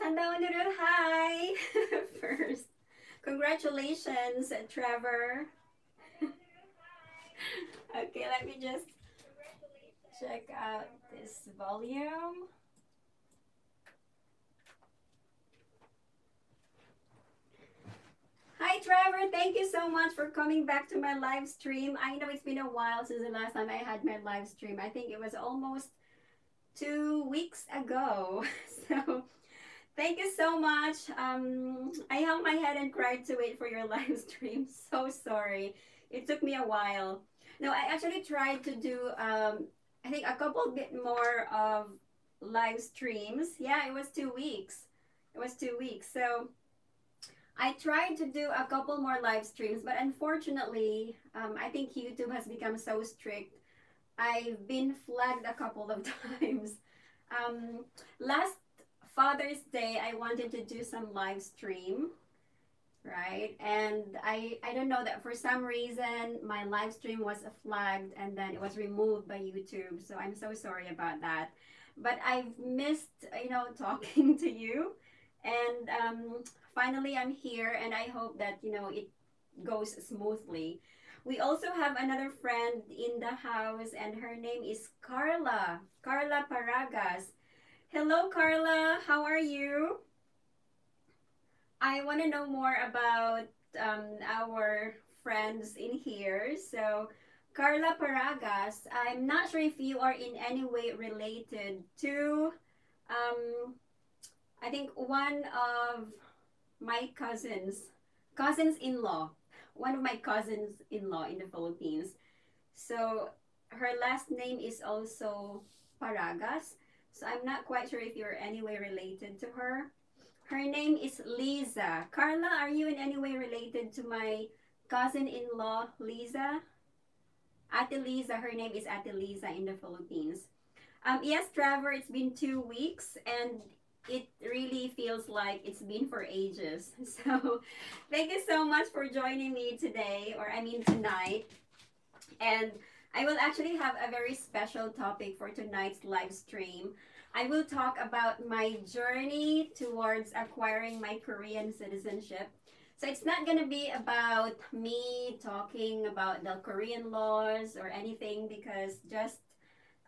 Sandaunurul, hi! First, congratulations, Trevor. Okay, let me just check out this volume. Hi, Trevor. Thank you so much for coming back to my live stream. I know it's been a while since the last time I had my live stream. I think it was almost 2 weeks ago. So thank you so much. I hung my head and cried to wait for your live stream. So sorry. It took me a while. No, I actually tried to do, I think, a couple bit more of live streams. Yeah, it was 2 weeks. It was 2 weeks. So I tried to do a couple more live streams, but unfortunately, I think YouTube has become so strict. I've been flagged a couple of times. Last Father's Day, I wanted to do some live stream, right? And I don't know that for some reason my live stream was flagged and then it was removed by YouTube. So I'm so sorry about that. But I've missed, talking to you. And finally I'm here and I hope that, it goes smoothly. We also have another friend in the house and her name is Carla. Carla Paragas. Hello, Carla. How are you? I want to know more about our friends in here. So, Carla Paragas, I'm not sure if you are in any way related to, um, I think, one of my cousins-in-law, one of my cousins-in-law in the Philippines. So, her last name is also Paragas. So, I'm not quite sure if you're any way related to her. Her name is Lisa. Carla, are you in any way related to my cousin-in-law, Lisa? Ate Lisa, her name is Ate Lisa in the Philippines. Yes, Trevor, it's been 2 weeks and it really feels like it's been for ages. So thank you so much for joining me today, or I mean tonight. And I will actually have a very special topic for tonight's live stream. I will talk about my journey towards acquiring my Korean citizenship. So it's not going to be about me talking about the Korean laws or anything, because just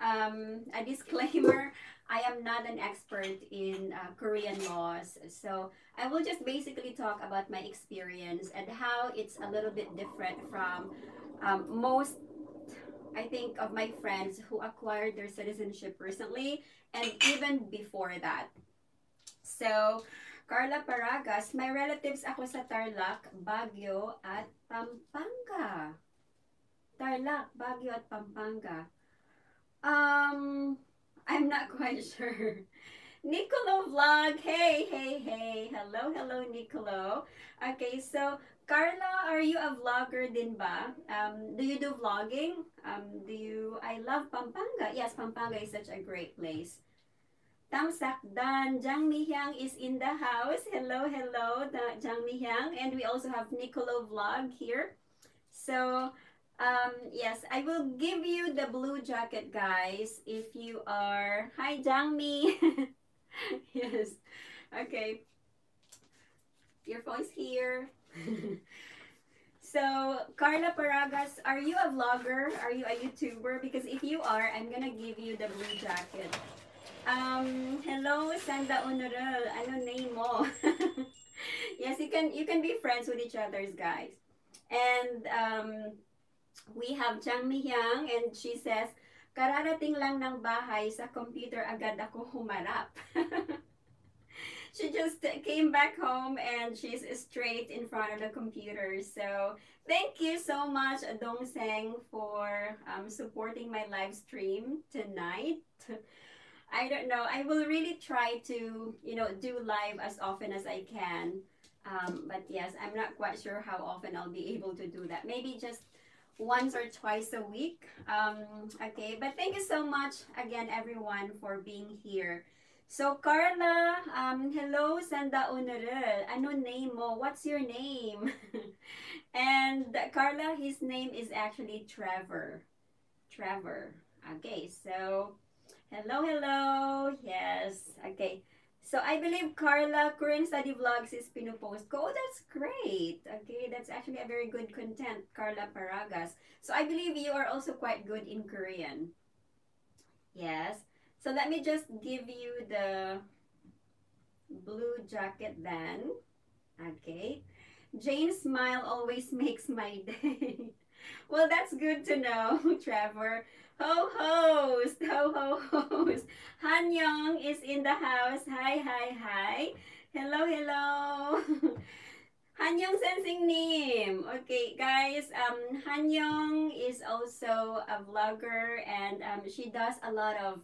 a disclaimer, I am not an expert in Korean laws. So I will just basically talk about my experience and how it's a little bit different from most, I think, of my friends who acquired their citizenship recently and even before that. So, Carla Paragas, my relatives ako sa Tarlac, Baguio, at Pampanga. Tarlac, Baguio, at Pampanga. I'm not quite sure. Nicolo Vlog, hey, hey, hey. Hello, hello, Nicolo. Okay, so Carla, are you a vlogger din ba? Do you do vlogging? I love Pampanga. Yes, Pampanga is such a great place. Tamsakdan, Jang Mihyang is in the house. Hello, hello, Jang Mihyang. And we also have Nicolo Vlog here. So, yes, I will give you the blue jacket, guys, if you are... Hi, Jangmi. Yes. Okay. Your phone's here. So, Carla Paragas, are you a vlogger? Are you a YouTuber? Because if you are, I'm gonna give you the blue jacket. Hello, Sanda Honorel. Ano name mo? Yes, you can be friends with each other's, guys. And we have Chang Mihyang, and she says, kararating lang ng bahay, sa computer agad ako humarap. She just came back home and she's straight in front of the computer. So thank you so much, Dong Seng, for supporting my live stream tonight. I don't know. I will really try to, do live as often as I can. But yes, I'm not quite sure how often I'll be able to do that. Maybe just once or twice a week. Okay, but thank you so much again, everyone, for being here. So, Carla, hello, Sanda Honorel. Ano name mo? What's your name? And Carla, his name is actually Trevor. Trevor. Okay, so hello, hello. Yes. Okay. So I believe Carla, Korean study vlogs is pinupost ko. Oh, that's great. Okay, that's actually a very good content, Carla Paragas. So I believe you are also quite good in Korean. Yes. So let me just give you the blue jacket then. Okay. Jane's smile always makes my day. Well, that's good to know, Trevor. Ho host, ho ho host. Han Young is in the house. Hi, hi, hi. Hello, hello. Han Young sensing name. Okay, guys. Han Young is also a vlogger, and she does a lot of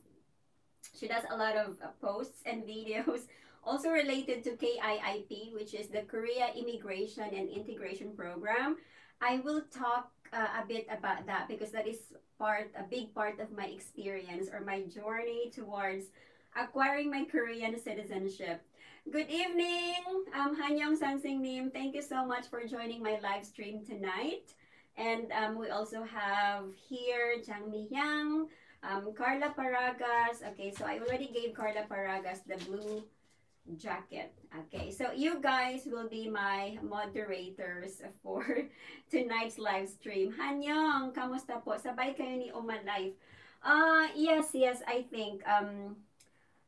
posts and videos also related to KIIP, which is the Korea Immigration and Integration Program. I will talk a bit about that because that is a big part of my experience or my journey towards acquiring my Korean citizenship. Good evening, Hanyong Sansing Nim. Thank you so much for joining my live stream tonight. And we also have here Jang Mi Yang, Carla Paragas. Okay, so I already gave Carla Paragas the blue jacket. Okay, so you guys will be my moderators for tonight's live stream. Hanyong, kamusta po? Sabay kayo ni Oma Life. Yes, yes, I think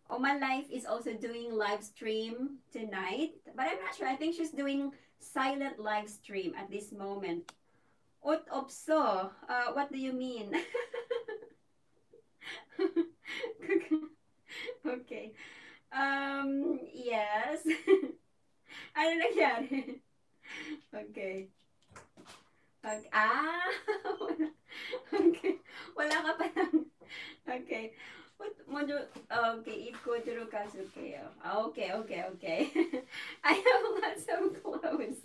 Oma Life is also doing live stream tonight, but I'm not sure. I think she's doing silent live stream at this moment. Ot opso, what do you mean? Okay. Yes. Ano nangyari? Okay. Okay. Ah! Okay. Wala ka pa lang. Okay. What mojo? Okay, iko juro kasuke. Okay, okay, okay. I have lots of clothes.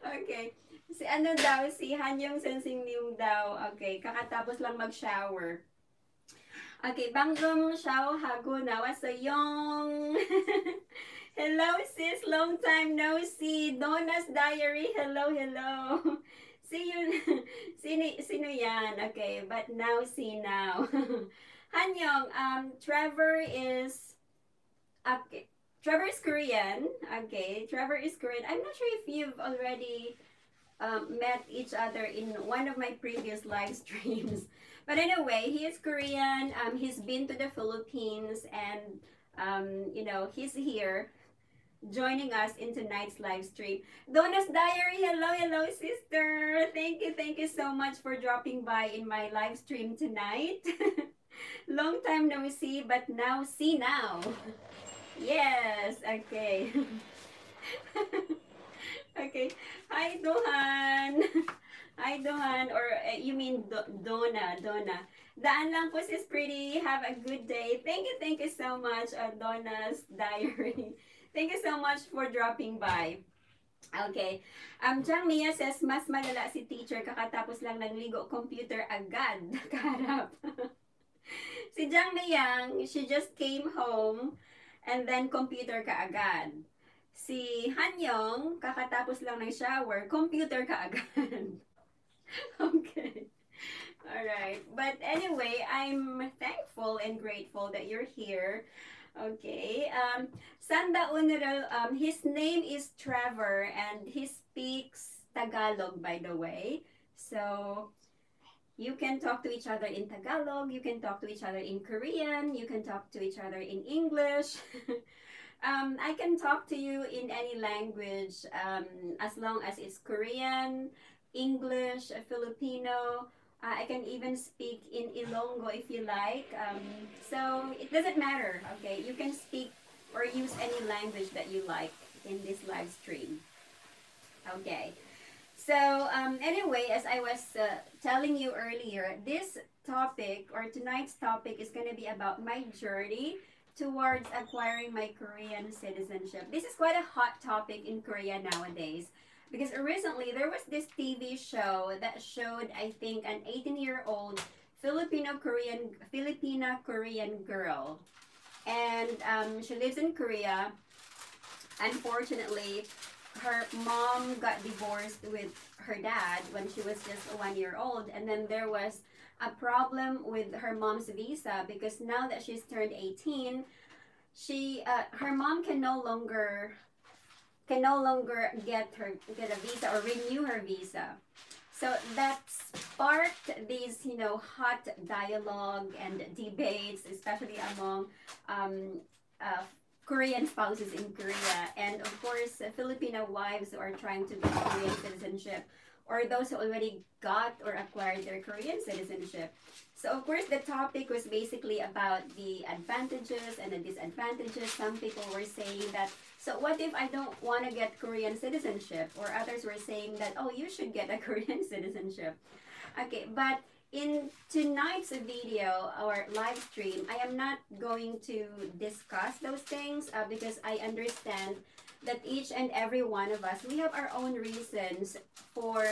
Okay. Si ano daw, si Hanyong Sensing New daw. Okay, kakatapos lang mag-shower. Okay, 방금 샤워하고 나왔어요. Hello sis, long time no see. Donna's Diary, hello, hello. See you, sino yan? Okay, but now see now. Hanyong, Trevor is, okay, Trevor is Korean. Okay, Trevor is Korean. I'm not sure if you've already met each other in one of my previous live streams. But anyway, he is Korean. He's been to the Philippines, and he's here joining us in tonight's live stream. Donna's Diary, hello, hello, sister. Thank you so much for dropping by in my live stream tonight. Long time no see, but now see now. Yes, okay. Okay. Hi, Dohan. Hi, Dohan. Or you mean Donna. Daan lang po, sis pretty. Have a good day. Thank you so much, Donna's Diary. Thank you so much for dropping by. Okay. Chang Mia says, mas malala si teacher kakatapos lang nagligo computer agad. Kaharap. Si Jang Miyang, she just came home and then computer ka agad. Si Hanyong, kakatapos lang ng shower, computer ka agad. Okay. Alright. But anyway, I'm thankful and grateful that you're here. Okay. Sanda Unural, his name is Trevor and he speaks Tagalog, by the way. So, you can talk to each other in Tagalog, you can talk to each other in Korean, you can talk to each other in English. I can talk to you in any language as long as it's Korean, English, Filipino. I can even speak in Ilonggo if you like. So it doesn't matter, okay? You can speak or use any language that you like in this live stream. Okay. So anyway, as I was telling you earlier, this topic or tonight's topic is going to be about my journey towards acquiring my Korean citizenship. This is quite a hot topic in Korea nowadays because recently there was this TV show that showed, I think, an 18-year-old Filipina Korean girl, and she lives in Korea. Unfortunately, her mom got divorced with her dad when she was just 1 year old, and then there was a problem with her mom's visa because now that she's turned 18, her mom can no longer get a visa or renew her visa. So that sparked these, hot dialogue and debates, especially among um, uh, Korean spouses in Korea, and of course, Filipino wives who are trying to get Korean citizenship, or those who already got or acquired their Korean citizenship. So, of course, the topic was basically about the advantages and the disadvantages. Some people were saying that, so what if I don't want to get Korean citizenship? Or others were saying that, oh, you should get a Korean citizenship. Okay, but in tonight's video or live stream, I am not going to discuss those things because I understand that each and every one of us, we have our own reasons for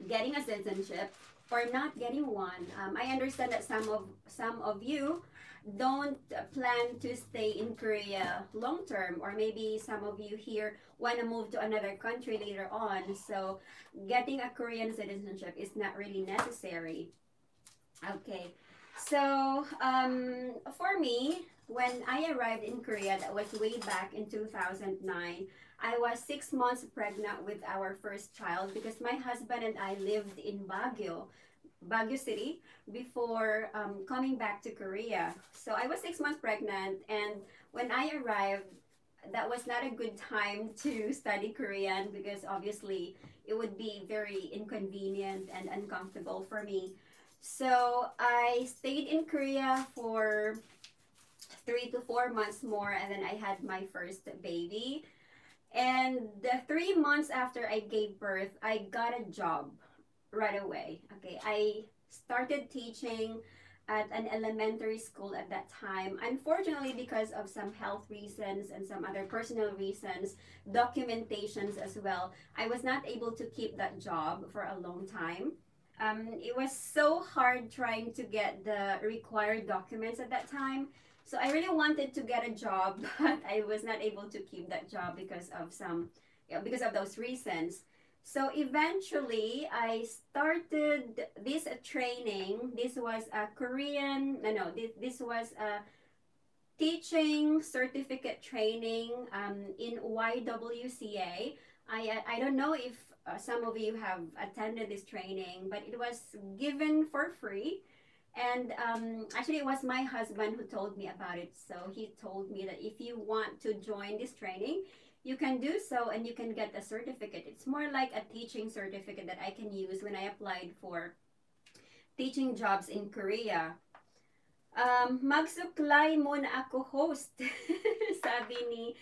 getting a citizenship or not getting one. I understand that some of you don't plan to stay in Korea long term, or maybe some of you here want to move to another country later on. So getting a Korean citizenship is not really necessary. Okay, so for me, when I arrived in Korea, that was way back in 2009. I was 6 months pregnant with our first child because my husband and I lived in Baguio City before coming back to Korea. So I was 6 months pregnant, and when I arrived, that was not a good time to study Korean because obviously it would be very inconvenient and uncomfortable for me. So I stayed in Korea for 3 to 4 months more, and then I had my first baby. And the 3 months after I gave birth, I got a job right away. Okay, I started teaching at an elementary school at that time. Unfortunately, because of some health reasons and some other personal reasons, documentations as well, I was not able to keep that job for a long time. It was so hard trying to get the required documents at that time. So I really wanted to get a job, but I was not able to keep that job because of because of those reasons. So eventually, I started this training. This was a Korean, no, this was a teaching certificate training in YWCA. I don't know if some of you have attended this training, but it was given for free. And actually, it was my husband who told me about it. So he told me that if you want to join this training, you can do so and you can get a certificate. It's more like a teaching certificate that I can use when I applied for teaching jobs in Korea. Magsuklay muna ako host, sabi ni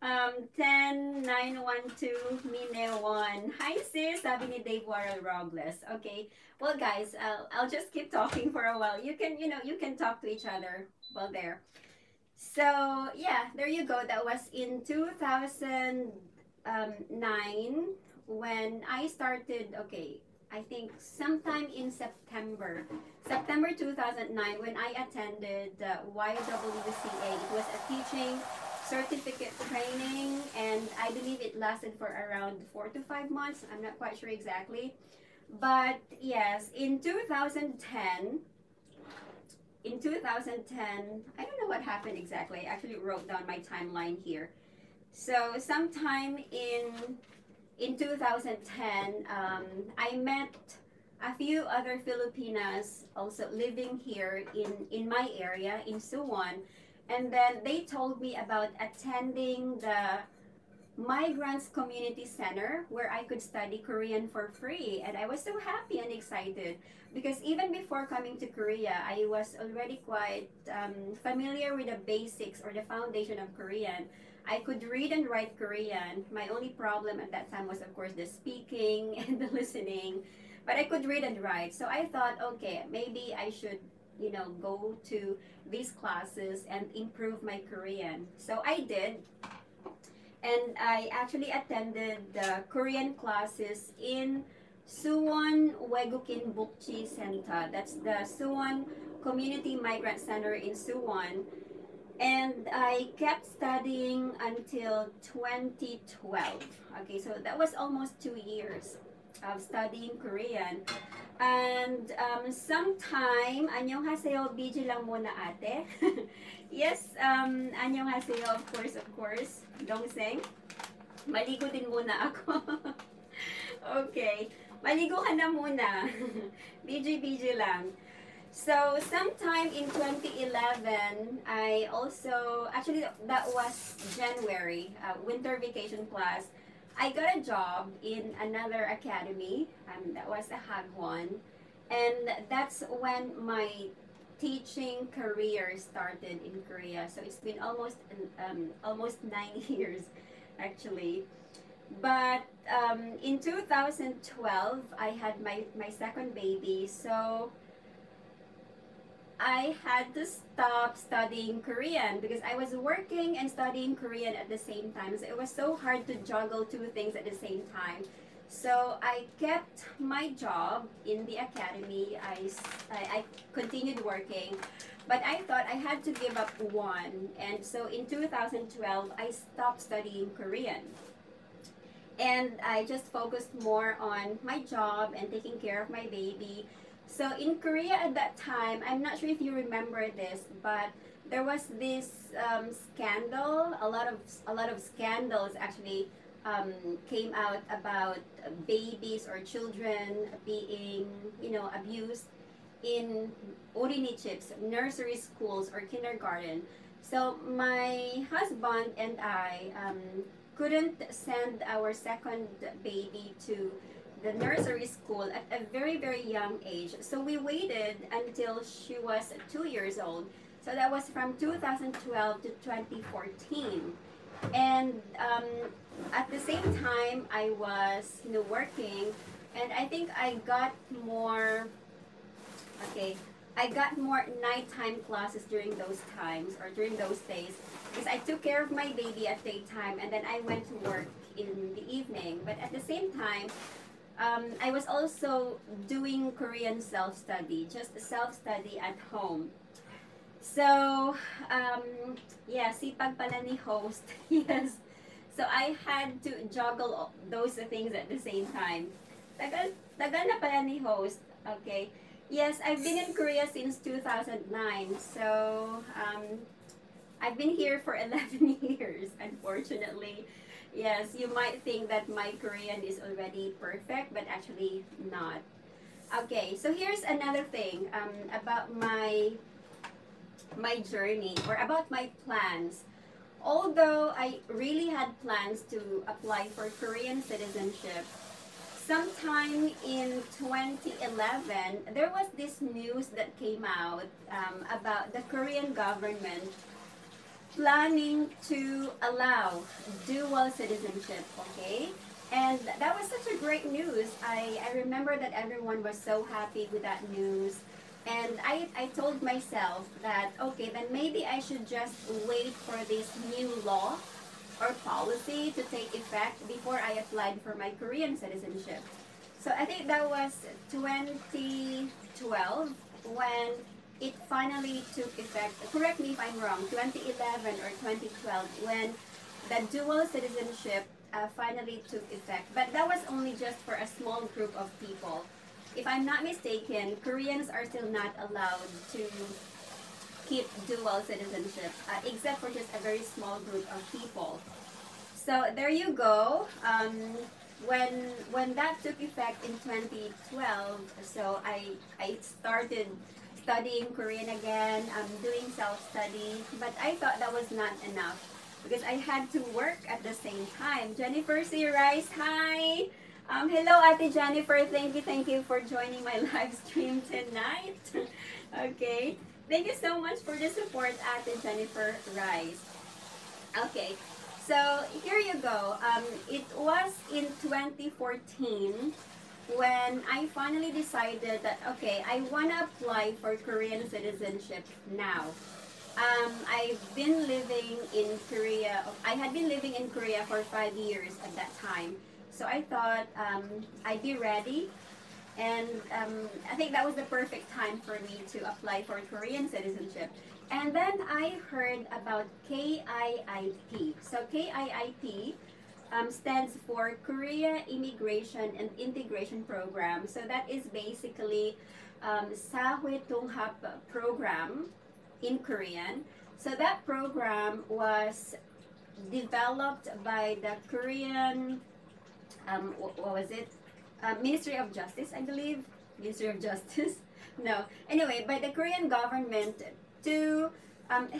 10912 Mine1. Hi sis, sabi ni Dave Warrell Robles. Okay, well guys, I'll just keep talking for a while. You can talk to each other while there. So yeah, there you go. That was in 2009 when I started. Okay, I think sometime in September 2009, when I attended YWCA. It was a teaching certificate training, and I believe it lasted for around 4 to 5 months. I'm not quite sure exactly, but yes, in 2010, I don't know what happened exactly. I actually wrote down my timeline here. So sometime in 2010, I met a few other Filipinas also living here in my area in Suwon, and then they told me about attending the Migrants Community Center where I could study Korean for free. And I was so happy and excited because even before coming to Korea, I was already quite familiar with the basics or the foundation of Korean. I could read and write Korean. My only problem at that time was, of course, the speaking and the listening. But I could read and write. So I thought, okay, maybe I should, go to these classes and improve my Korean. So I did. And I actually attended the Korean classes in Suwon Wegukin Bukchi Center. That's the Suwon Community Migrant Center in Suwon. And I kept studying until 2012. Okay, so that was almost 2 years. of studying Korean. And sometime, annyeonghaseyo, BG lang muna ate. Yes, annyeonghaseyo, of course, Dongseng. Maligo din muna ako. Okay, maligo ka na muna. BG lang. So, sometime in 2011, I also, actually that was January, winter vacation class. I got a job in another academy, that was a Hagwon. And that's when my teaching career started in Korea. So it's been almost 9 years, actually. But in 2012, I had my second baby. So I had to stop studying Korean because I was working and studying Korean at the same time. So it was so hard to juggle two things at the same time. So I kept my job in the academy. I continued working, but I thought I had to give up one. And so in 2012, I stopped studying Korean. And I just focused more on my job and taking care of my baby. So in Korea at that time, I'm not sure if you remember this, but there was this scandal. A lot of scandals actually came out about babies or children being, abused in orinichips, nursery schools or kindergarten. So my husband and I couldn't send our second baby to the nursery school at a very, very young age. So we waited until she was 2 years old. So that was from 2012 to 2014. And at the same time, I was working, and I think I got more nighttime classes during those times or during those days because I took care of my baby at daytime and then I went to work in the evening. But at the same time, I was also doing Korean self-study, just self-study at home. So, yeah, sipag pala ni host. Yes. So, I had to juggle those things at the same time. Tagal na pala ni host. Okay. Yes, I've been in Korea since 2009. So, I've been here for 11 years, unfortunately. Yes, you might think that my Korean is already perfect, but actually not. Okay, so here's another thing about my journey or about my plans. Although I really had plans to apply for Korean citizenship, sometime in 2011, there was this news that came out about the Korean government planning to allow dual citizenship, okay? And that was such a great news. I remember that everyone was so happy with that news. And I told myself that, okay, then maybe I should just wait for this new law or policy to take effect before I applied for my Korean citizenship. So I think that was 2012 when it finally took effect. Correct me if I'm wrong, 2011 or 2012 when the dual citizenship finally took effect. But that was only just for a small group of people. If I'm not mistaken, Koreans are still not allowed to keep dual citizenship, except for just a very small group of people. So there you go. When that took effect in 2012, so I started studying Korean again, doing self-study, but I thought that was not enough because I had to work at the same time. Jennifer C. Rice, hi! Hello, Ate Jennifer. Thank you for joining my live stream tonight. Okay. Thank you so much for the support, Ate Jennifer Rice. Okay. So, here you go. It was in 2014 when I finally decided that, okay, I want to apply for Korean citizenship now. I've been living in Korea. I had been living in Korea for 5 years at that time. So I thought I'd be ready. And I think that was the perfect time for me to apply for Korean citizenship. And then I heard about KIIP. So KIIP, stands for Korea Immigration and Integration Program. So that is basically Sahwe Tunghap program in Korean. So that program was developed by the Korean, what was it? Ministry of Justice, I believe. Ministry of Justice. No. Anyway, by the Korean government to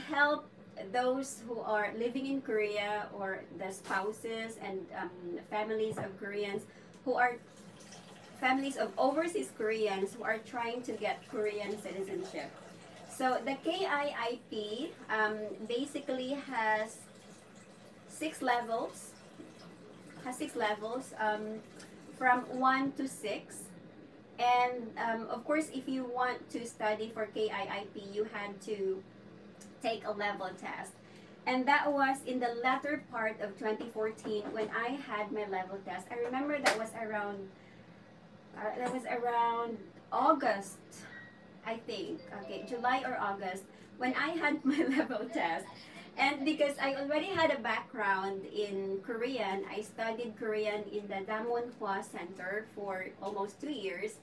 help those who are living in Korea, or the spouses and families of Koreans who are families of overseas Koreans who are trying to get Korean citizenship. So the KIIP basically has six levels. From 1 to 6. And of course, if you want to study for KIIP, you had to take a level test. And that was in the latter part of 2014 when I had my level test. I remember that was around August, I think. Okay, July or August, when I had my level test. And because I already had a background in Korean, I studied Korean in the Damonhwa Center for almost 2 years.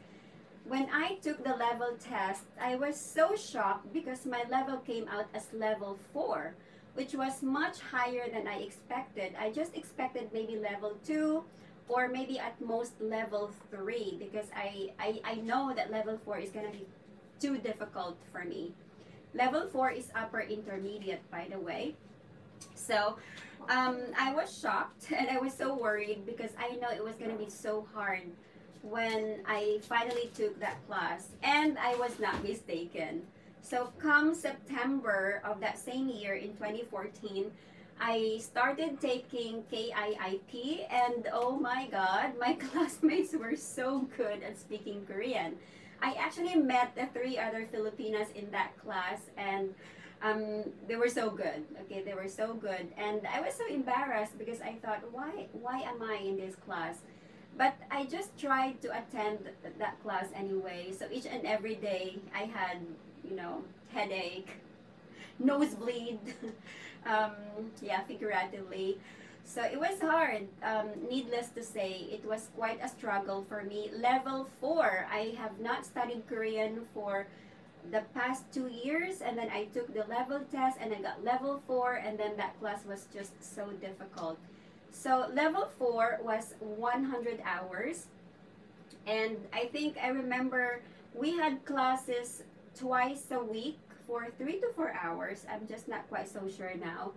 When I took the level test, I was so shocked because my level came out as level 4, which was much higher than I expected. I just expected maybe level 2 or maybe at most level 3, because I know that level 4 is going to be too difficult for me. Level 4 is upper intermediate, by the way. So I was shocked and I was so worried because I know it was going to be so hard when I finally took that class, and I was not mistaken. So come September of that same year in 2014, I started taking KIIP, and oh my god, my classmates were so good at speaking Korean. I actually met the 3 other Filipinas in that class, and they were so good. Okay, they were so good, and I was so embarrassed because I thought, why am I in this class? But I just tried to attend that class anyway. So each and every day I had, headache, nosebleed, yeah, figuratively. So it was hard. Needless to say, it was quite a struggle for me. Level 4, I have not studied Korean for the past 2 years, and then I took the level test and I got level 4, and then that class was just so difficult. So level 4 was 100 hours, and I remember we had classes twice a week for 3 to 4 hours. I'm just not quite so sure now.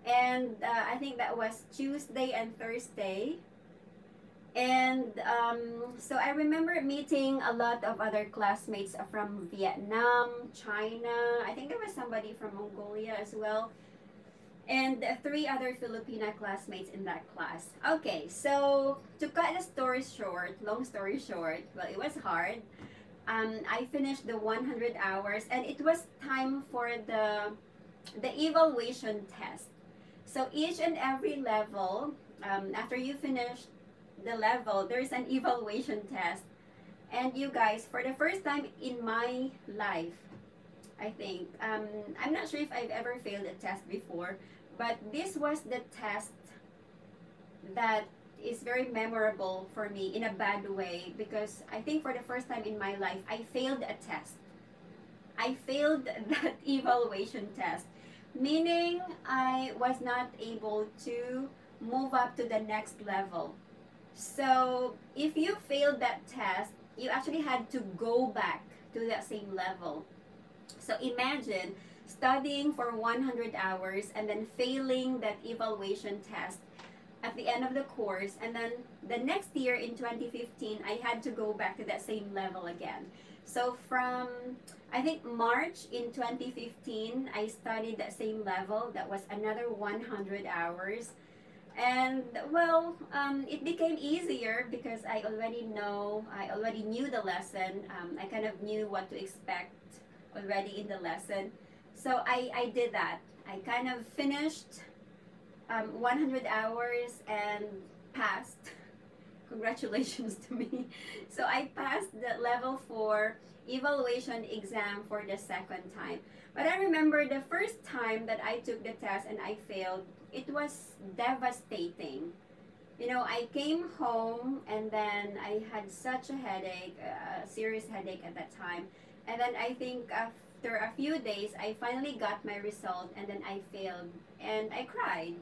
And I think that was Tuesday and Thursday. And so I remember meeting a lot of other classmates from Vietnam, China. I think there was somebody from Mongolia as well. And 3 other Filipina classmates in that class. Okay, so to cut the story short, long story short, well, it was hard. I finished the 100 hours, and it was time for the evaluation test. So each and every level, after you finish the level, there's an evaluation test. And you guys, for the first time in my life, I think, I'm not sure if I've ever failed a test before, but this was the test that is very memorable for me in a bad way, because I think for the first time in my life, I failed a test. I failed that evaluation test, meaning I was not able to move up to the next level. So if you failed that test, you actually had to go back to that same level. So imagine studying for 100 hours and then failing that evaluation test at the end of the course, and then the next year in 2015 I had to go back to that same level again. So from, I think, March in 2015 I studied that same level. That was another 100 hours. And well, it became easier because I already knew the lesson. I kind of knew what to expect already in the lesson. So I did that. I kind of finished 100 hours and passed. Congratulations to me. So I passed the level 4 evaluation exam for the second time. But I remember the first time that I took the test and I failed, it was devastating. I came home and then I had such a headache, a serious headache at that time. And then I think after a few days, I finally got my result and then I failed and I cried.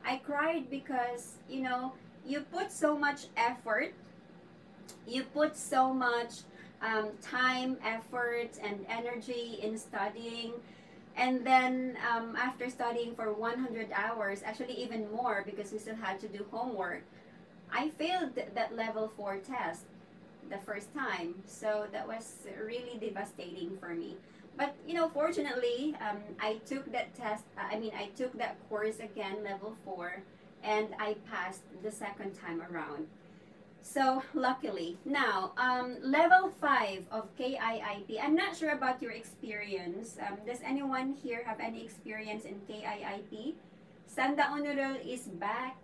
I cried because, you put so much effort, you put so much time, effort, and energy in studying. And then after studying for 100 hours, actually even more because we still had to do homework, I failed that level 4 test the first time. So that was really devastating for me. But fortunately, I took that test. I took that course again, level 4, and I passed the second time around. So luckily, now level 5 of KIIT. I'm not sure about your experience. Does anyone here have any experience in KIIT? Sanda Honorable is back.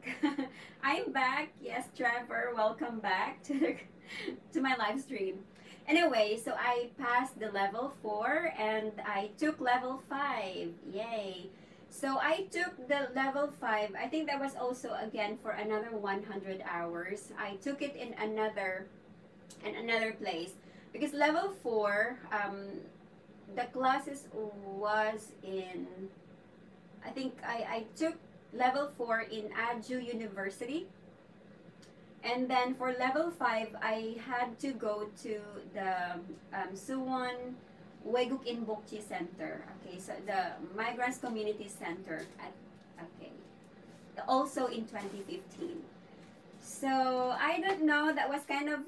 I'm back. Yes, Trevor, welcome back to my live stream. Anyway, so I passed the level 4 and I took level 5. Yay. So I took the level 5. I think that was also again for another 100 hours. I took it in another place because level 4 the classes was in, I think I took level 4 in Adju University. And then for level 5, I had to go to the Suwon Weguk Inbokchi Center. Okay, so the Migrants Community Center at, okay, also in 2015. So I don't know, that was kind of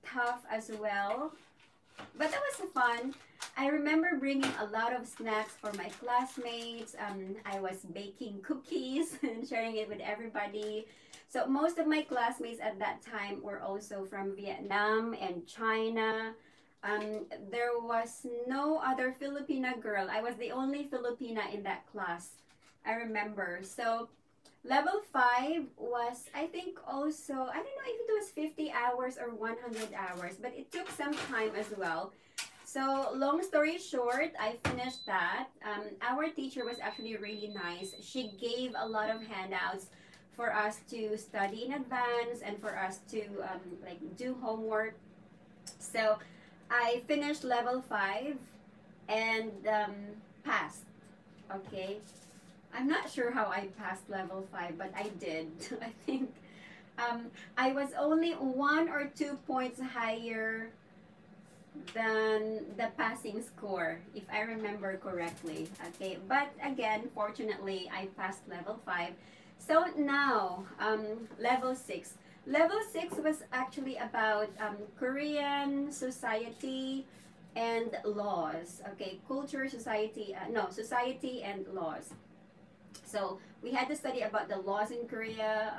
tough as well, but that was fun. I remember bringing a lot of snacks for my classmates. I was baking cookies and sharing it with everybody. So most of my classmates at that time were also from Vietnam and China. There was no other Filipina girl. I was the only Filipina in that class, I remember. So level 5 was, I think also, I don't know if it was 50 hours or 100 hours, but it took some time as well. So long story short, I finished that. Our teacher was actually really nice. She gave a lot of handouts for us to study in advance and for us to like do homework. So I finished level 5 and passed. Okay. I'm not sure how I passed level 5, but I did. I think I was only 1 or 2 points higher than the passing score, if I remember correctly. Okay, but again, fortunately, I passed level 5. So now, level 6. Level 6 was actually about Korean society and laws. Okay, culture, society, no, society and laws. So we had to study about the laws in Korea,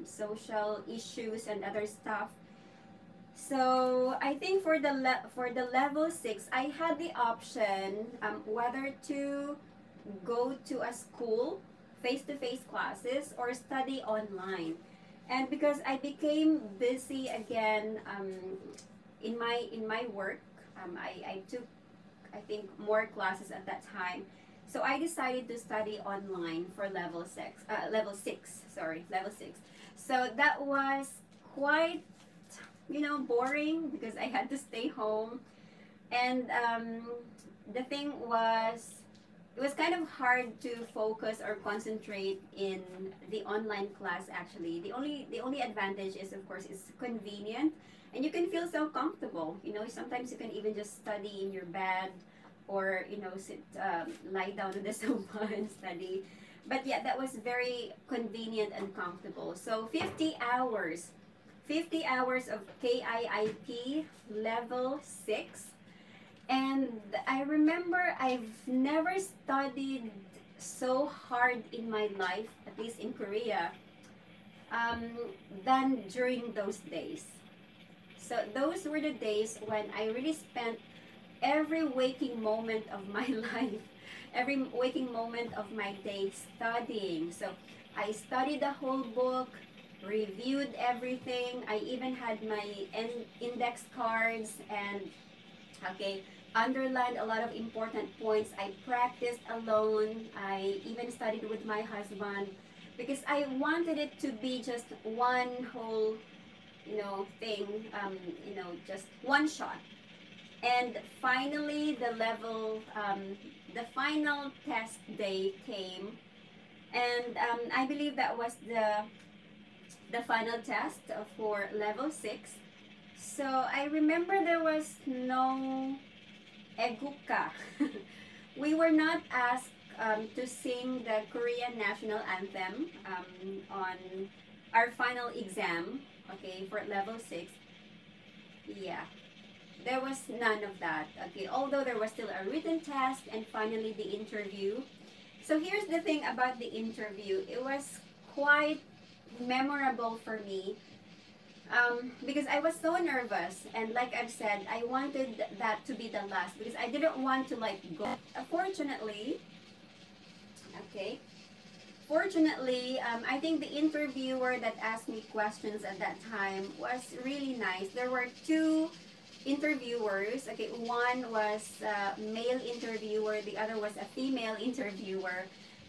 social issues and other stuff. So I think for the level 6, I had the option whether to go to a school, face-to-face classes, or study online. And because I became busy again in my work, I took, I think, more classes at that time. So I decided to study online for level 6, sorry, level 6. So that was quite, boring because I had to stay home. And the thing was, it was kind of hard to focus or concentrate in the online class actually. The only advantage is, of course, it's convenient and you can feel so comfortable. Sometimes you can even just study in your bed or, lie down on the sofa and study. But yeah, that was very convenient and comfortable. So 50 hours of KIIP level 6. And I remember I've never studied so hard in my life, at least in Korea, than during those days. So those were the days when I really spent every waking moment of my life, every waking moment of my day studying. So I studied the whole book, reviewed everything. I even had my index cards and, okay, underlined a lot of important points. I practiced alone. I even studied with my husband. because I wanted it to be just one whole, thing, just one shot. And finally, the final test day came, and I believe that was the final test for level 6. So I remember there was no eguka. We were not asked to sing the Korean national anthem on our final exam, okay, for level 6. Yeah, there was none of that, okay, although there was still a written test and finally the interview. So here's the thing about the interview. It was quite memorable for me because I was so nervous, and like I've said, I wanted that to be the last because I didn't want to like go. Fortunately, okay, I think the interviewer that asked me questions at that time was really nice. There were two interviewers. Okay, one was a male interviewer, the other was a female interviewer.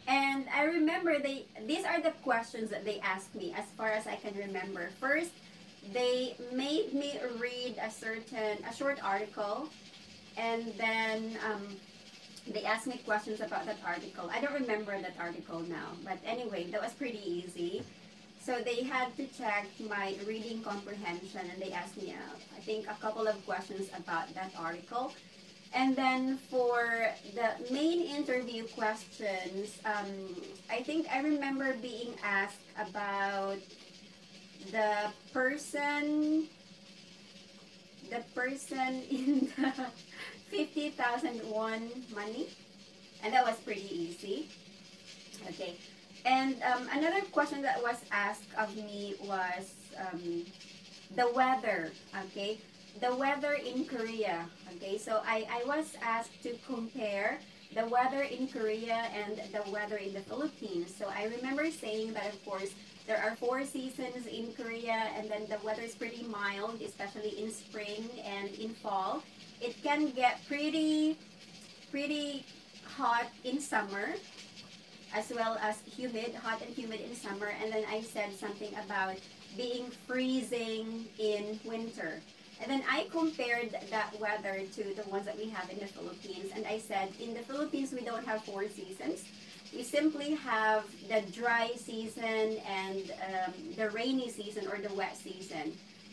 And I remember these are the questions that they asked me as far as I can remember. First, they made me read a short article, and then they asked me questions about that article. I don't remember that article now, but anyway, that was pretty easy. So they had to check my reading comprehension, and they asked me, I think, a couple of questions about that article. And then for the main interview questions, I think I remember being asked about the person in the 50,000 won money, and that was pretty easy. Okay, and another question that was asked of me was the weather. Okay, the weather in Korea. Okay, so I was asked to compare the weather in Korea and the weather in the Philippines. So I remember saying that, of course, there are 4 seasons in Korea, and then the weather is pretty mild, especially in spring and in fall. It can get pretty hot in summer, as well as hot and humid in summer. And then I said something about being freezing in winter. And then I compared that weather to the ones that we have in the Philippines. And I said, in the Philippines, we don't have 4 seasons. We simply have the dry season and the rainy season, or the wet season.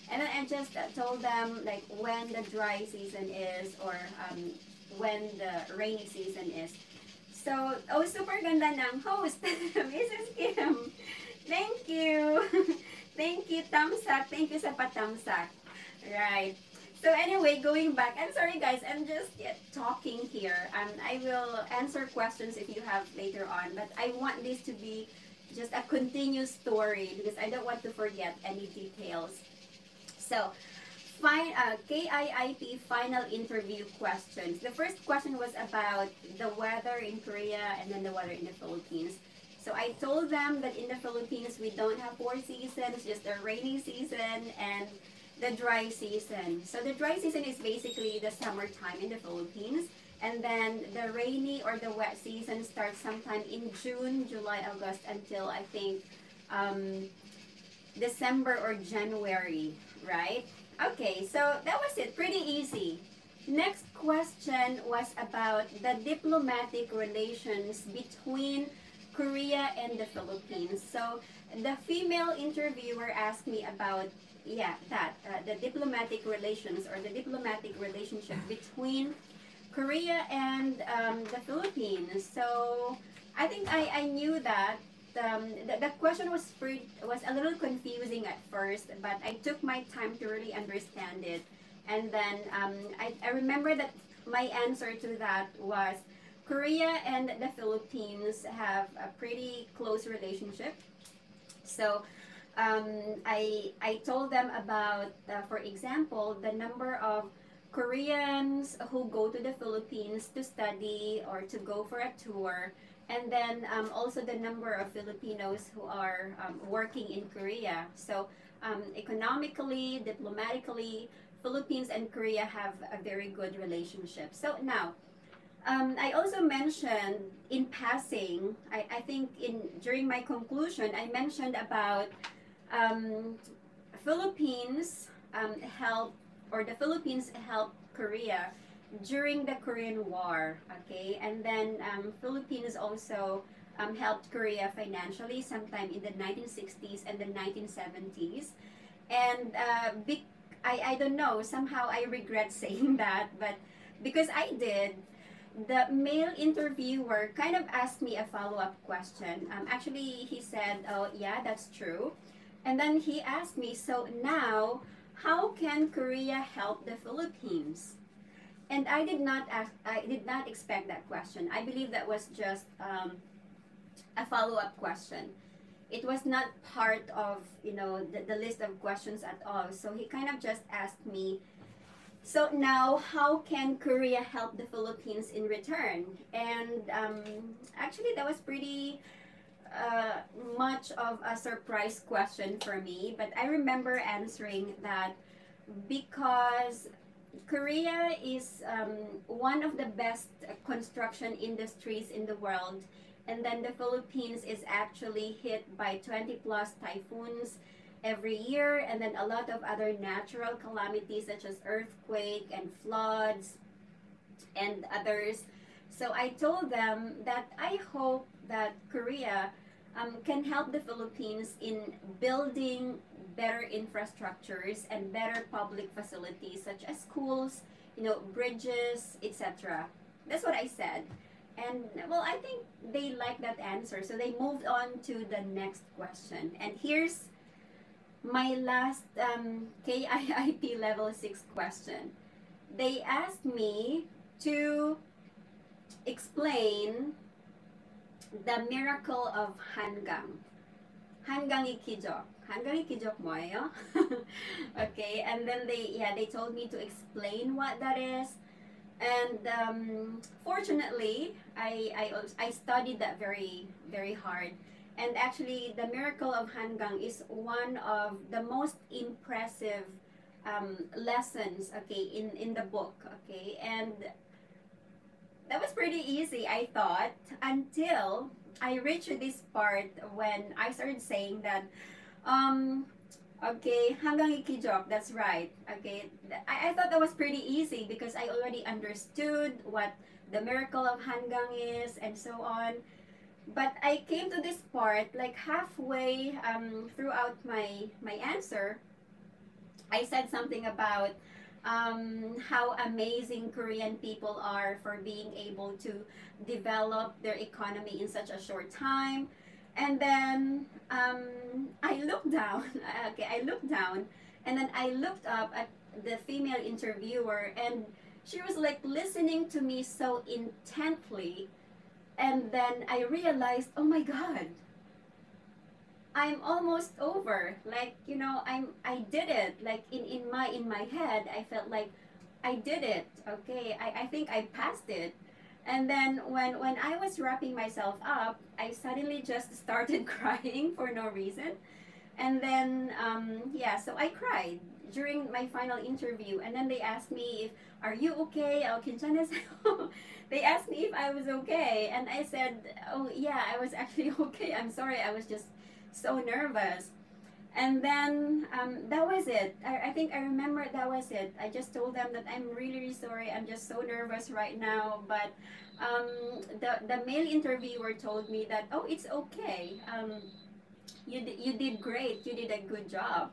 And then I just told them like when the dry season is, or when the rainy season is. So, super ganda ng host, Mrs. Kim. Thank you. Thank you, Tamsak. Thank you sa patamsak. Right. So anyway, going back, I'm sorry guys, I'm just talking here. I will answer questions if you have later on, but I want this to be just a continuous story because I don't want to forget any details. So, KIIP final interview questions. The first question was about the weather in Korea and then the weather in the Philippines. So I told them that in the Philippines we don't have 4 seasons, just the rainy season and the dry season. So the dry season is basically the summertime in the Philippines, and then the rainy or the wet season starts sometime in June, July, August until I think December or January, right? Okay, so that was it. Pretty easy. Next question was about the diplomatic relations between Korea and the Philippines. So the female interviewer asked me about the diplomatic relations, or the diplomatic relationship between Korea and the Philippines. So I think I knew that. The question was a little confusing at first, but I took my time to really understand it. And then I remember that my answer to that was Korea and the Philippines have a pretty close relationship. So I told them about, for example, the number of Koreans who go to the Philippines to study or to go for a tour, and then also the number of Filipinos who are working in Korea. So economically, diplomatically, Philippines and Korea have a very good relationship. So now, I also mentioned in passing, I think during my conclusion, I mentioned about um, Philippines help or the Philippines helped Korea during the Korean War. Okay, and then Philippines also helped Korea financially sometime in the 1960s and the 1970s. And I don't know, somehow I regret saying that, but because I did, the male interviewer kind of asked me a follow-up question. Actually, he said, "Oh, yeah, that's true." And then he asked me, "So now, how can Korea help the Philippines?" And I did not expect that question. I believe that was just a follow-up question. It was not part of, the list of questions at all. So he kind of just asked me, "So now, how can Korea help the Philippines in return?" And actually, that was pretty uh, much of a surprise question for me. But I remember answering that because Korea is one of the best construction industries in the world. And then the Philippines is actually hit by 20 plus typhoons every year, and then a lot of other natural calamities such as earthquake and floods and others. So I told them that I hope that Korea can help the Philippines in building better infrastructures and better public facilities such as schools, bridges, etc. That's what I said. And well, I think they liked that answer. So they moved on to the next question. And here's my last KIIP level 6 question. They asked me to explain the miracle of Hangang. Hanggang ikijok. Hanggang ikijok 뭐예요? Okay, and then they told me to explain what that is. And fortunately, I studied that very, very hard. And actually, the miracle of Hangang is one of the most impressive lessons, okay, in the book, okay. And that was pretty easy, I thought, until I reached this part when I started saying that, um, okay, hanggang ikijok, that's right. Okay, I thought that was pretty easy because I already understood what the miracle of hanggang is and so on. But I came to this part like halfway throughout my answer. I said something about how amazing Korean people are for being able to develop their economy in such a short time. And then I looked down. Okay, I looked down, and then I looked up at the female interviewer, and she was like listening to me so intently. And then I realized, oh my God, I'm almost over. Like, I did it. Like in my head, I felt like I did it. Okay. I think I passed it. And then when I was wrapping myself up, I suddenly just started crying for no reason. And then yeah, so I cried during my final interview. And then they asked me if, "Are you okay? Oh, 괜찮으세요?" They asked me if I was okay, and I said, "Oh yeah, I was actually okay. I'm sorry, I was just so nervous." And then that was it. I think I remember that was it. I just told them that I'm really, really sorry. I'm just so nervous right now. But the male interviewer told me that, "Oh, it's okay. You did great. You did a good job."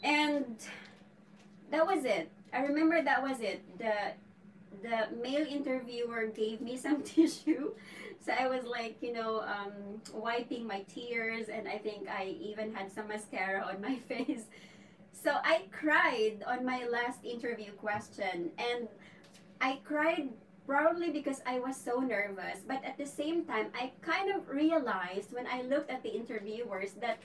And that was it. I remember that was it. The male interviewer gave me some tissue, so I was like, wiping my tears, and I think I even had some mascara on my face. So I cried on my last interview question, and I cried probably because I was so nervous, but at the same time I kind of realized when I looked at the interviewers that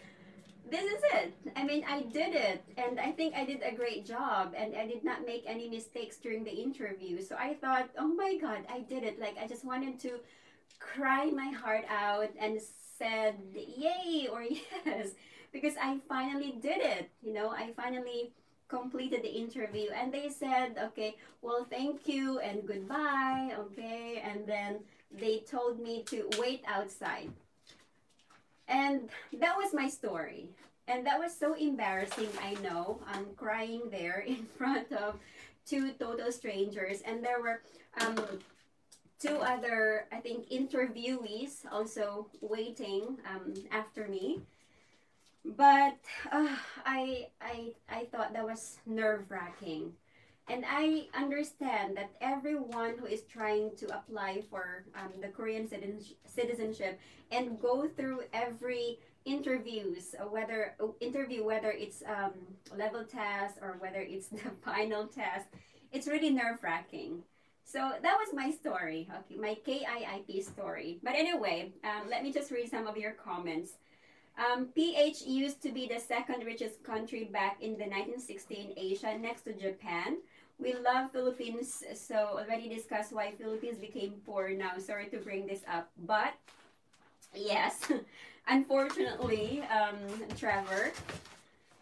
this is it. I mean, I did it, and I think I did a great job, and I did not make any mistakes during the interview. So I thought, oh my God, I did it. Like, I just wanted to cry my heart out and said, yay or yes, because I finally did it. I finally completed the interview, and they said, okay, well, thank you and goodbye, okay, and then they told me to wait outside. And that was my story. And that was so embarrassing, I know. I'm crying there in front of two total strangers. And there were two other, I think, interviewees also waiting after me. But I thought that was nerve-wracking. And I understand that everyone who is trying to apply for the Korean citizenship and go through every whether it's level test or whether it's the final test, it's really nerve-wracking. So that was my story, okay, my KIIP story. But anyway, let me just read some of your comments. PH used to be the second richest country back in the 1960s in Asia, next to Japan. We love Philippines, so already discussed why Philippines became poor now. Sorry to bring this up, but yes, unfortunately, Trevor,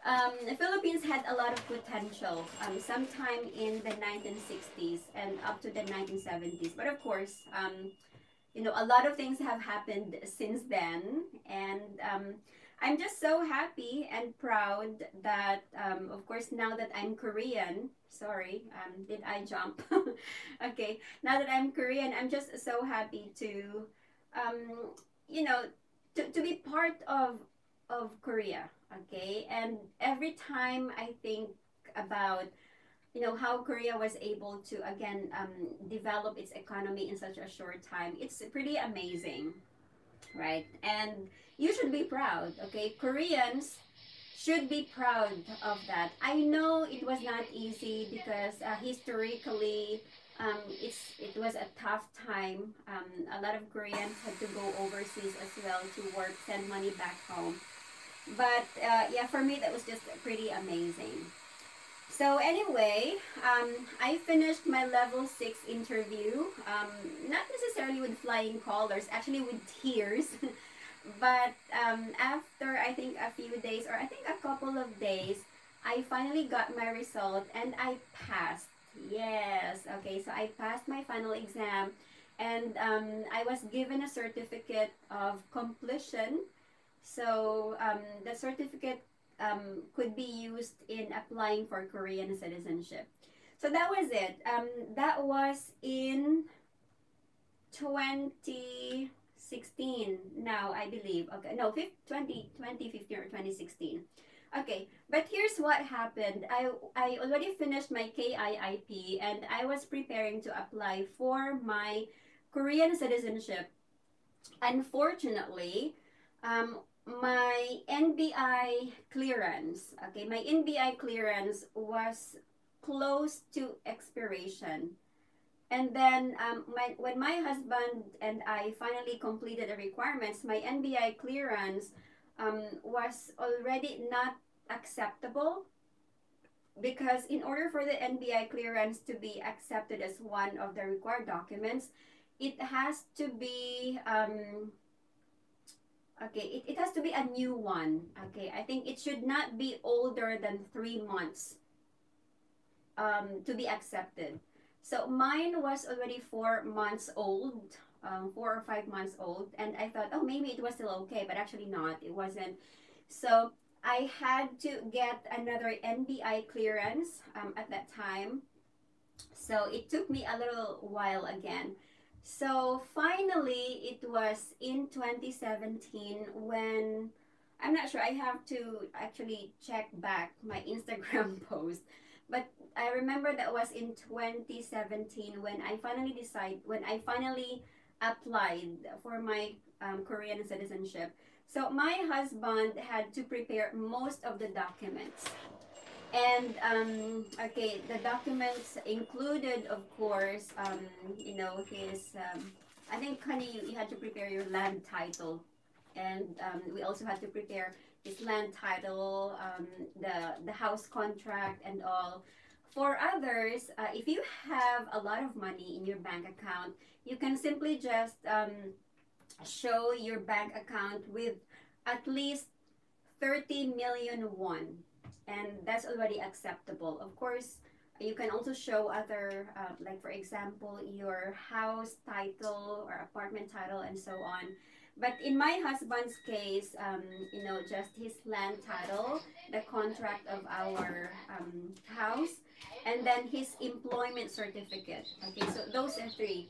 the Philippines had a lot of potential sometime in the 1960s and up to the 1970s. But of course, you know, a lot of things have happened since then, and I'm just so happy and proud that, of course, now that I'm Korean, sorry, did I jump? Okay, now that I'm Korean, I'm just so happy to, you know, to be part of Korea, okay? And every time I think about, you know, how Korea was able to, again, develop its economy in such a short time, it's pretty amazing, right? And you should be proud, okay? Koreans should be proud of that. I know it was not easy because historically, it was a tough time. A lot of Koreans had to go overseas as well to work, send money back home. But yeah, for me, that was just pretty amazing. So anyway, I finished my level 6 interview, not necessarily with flying colors, actually with tears. But after, I think, a few days, or I think a couple of days, I finally got my result and I passed. Yes, okay, so I passed my final exam, and I was given a certificate of completion. So the certificate could be used in applying for Korean citizenship. So that was it. That was in 2016 now, I believe. Okay, no, 2015 or 2016. Okay, but here's what happened. I already finished my KIIP and I was preparing to apply for my Korean citizenship. Unfortunately, my NBI clearance, okay, my NBI clearance was close to expiration. And then when my husband and I finally completed the requirements, my NBI clearance was already not acceptable, because in order for the NBI clearance to be accepted as one of the required documents, it has to be okay, it has to be a new one. Okay, I think it should not be older than 3 months to be accepted. So mine was already 4 months old, 4 or 5 months old, and I thought, oh, maybe it was still okay, but actually not. It wasn't. So I had to get another NBI clearance at that time. So it took me a little while again. So finally, it was in 2017 when, I'm not sure, I have to actually check back my Instagram post. But I remember that was in 2017 when I finally applied for my Korean citizenship. So my husband had to prepare most of the documents. And okay, the documents included, of course, you know, his, I think, honey, you had to prepare your land title. And we also had to prepare his land title, the house contract and all. For others, if you have a lot of money in your bank account, you can simply just show your bank account with at least 30 million won. and that's already acceptable. Of course, you can also show other, like for example, your house title or apartment title and so on. But in my husband's case, you know, just his land title, the contract of our house, and then his employment certificate. Okay, so those are three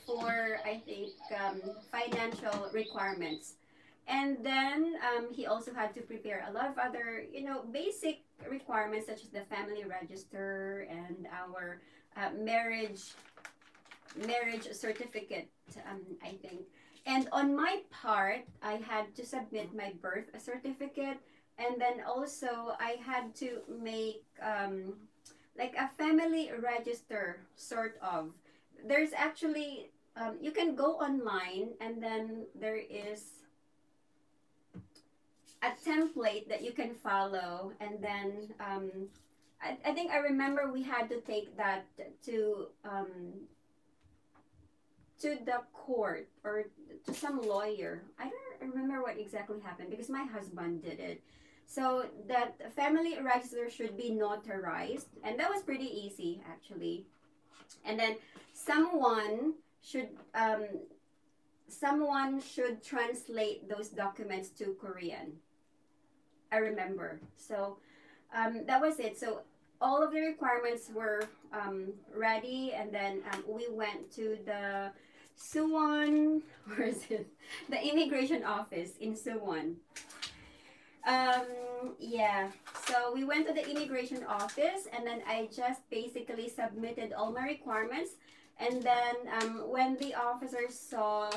for, I think, financial requirements. And then he also had to prepare a lot of other, you know, basic requirements such as the family register and our marriage certificate, I think. And on my part, I had to submit my birth certificate, and then also I had to make like a family register, sort of. There's actually you can go online, and then there is a template that you can follow, and then I think I remember we had to take that to the court or to some lawyer. I don't remember what exactly happened because my husband did it. So that family register should be notarized, and that was pretty easy actually. And then someone should um, someone should translate those documents to Korean. I remember. So that was it. So all of the requirements were ready, and then we went to the Suwon, where is it? The immigration office in Suwon. Yeah, so we went to the immigration office, and then I just basically submitted all my requirements. And then when the officer saw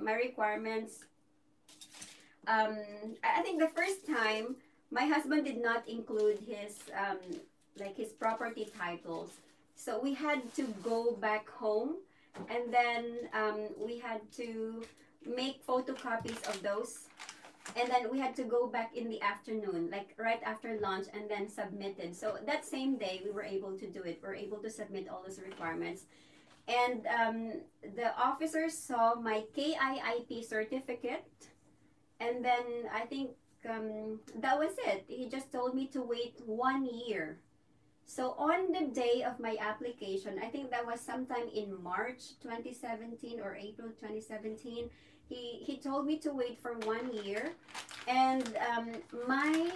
my requirements, I think the first time my husband did not include his like his property titles, so we had to go back home, and then we had to make photocopies of those, and then we had to go back in the afternoon, like right after lunch, and then submit it. So that same day we were able to do it. We were able to submit all those requirements, and the officer saw my KIIP certificate, and then I think that was it. He just told me to wait 1 year. So on the day of my application, I think that was sometime in March 2017 or April 2017, he told me to wait for 1 year. And my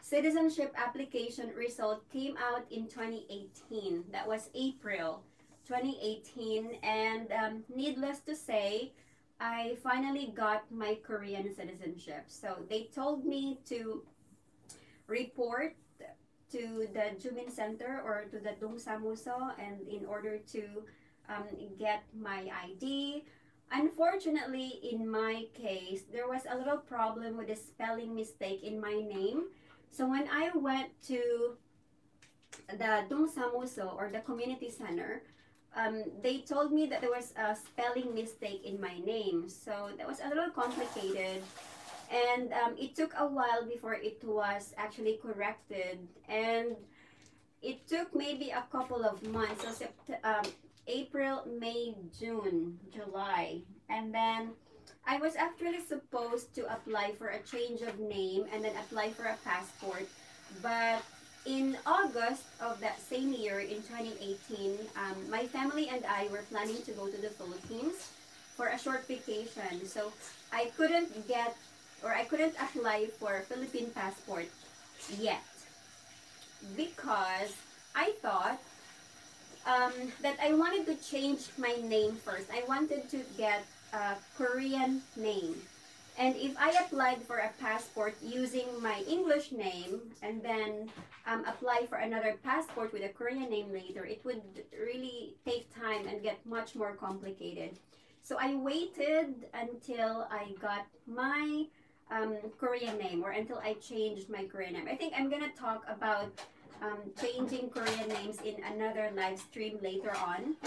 citizenship application result came out in 2018. That was April 2018. And needless to say, I finally got my Korean citizenship. So they told me to report to the Jumin Center or to the Dongsamuso, and in order to get my ID. Unfortunately, in my case, there was a little problem with a spelling mistake in my name. So when I went to the Dongsamuso or the community center, they told me that there was a spelling mistake in my name. So that was a little complicated. And it took a while before it was actually corrected. And it took maybe a couple of months. So April, May, June, July. And then I was actually supposed to apply for a change of name and then apply for a passport. But in August of that same year, in 2018, my family and I were planning to go to the Philippines for a short vacation. So I couldn't apply for a Philippine passport yet because I thought that I wanted to change my name first. I wanted to get a Korean name. And if I applied for a passport using my English name and then apply for another passport with a Korean name later, it would really take time and get much more complicated. So I waited until I got my Korean name, or until I changed my Korean name. I think I'm gonna talk about changing Korean names in another live stream later on.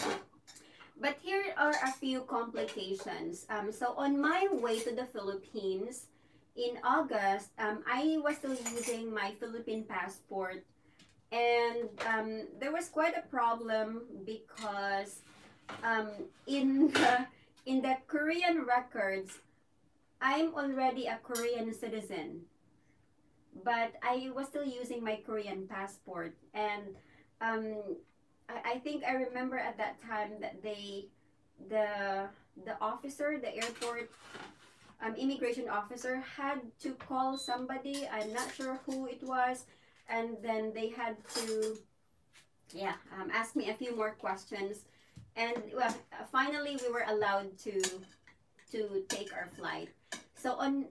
But here are a few complications. So on my way to the Philippines in August, I was still using my Philippine passport, and there was quite a problem because in the Korean records, I'm already a Korean citizen. but I was still using my Korean passport. And um, I think I remember at that time that the the officer, the airport immigration officer, had to call somebody. I'm not sure who it was, and then they had to, yeah, ask me a few more questions, and well, finally we were allowed to take our flight. So on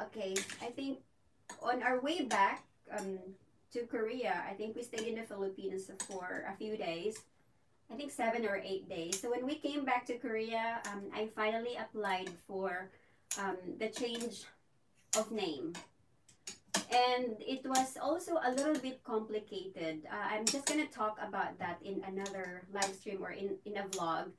okay, I think on our way back to Korea, I think we stayed in the Philippines for a few days. I think 7 or 8 days. So when we came back to Korea, I finally applied for the change of name. And it was also a little bit complicated. I'm just gonna talk about that in another live stream or in a vlog.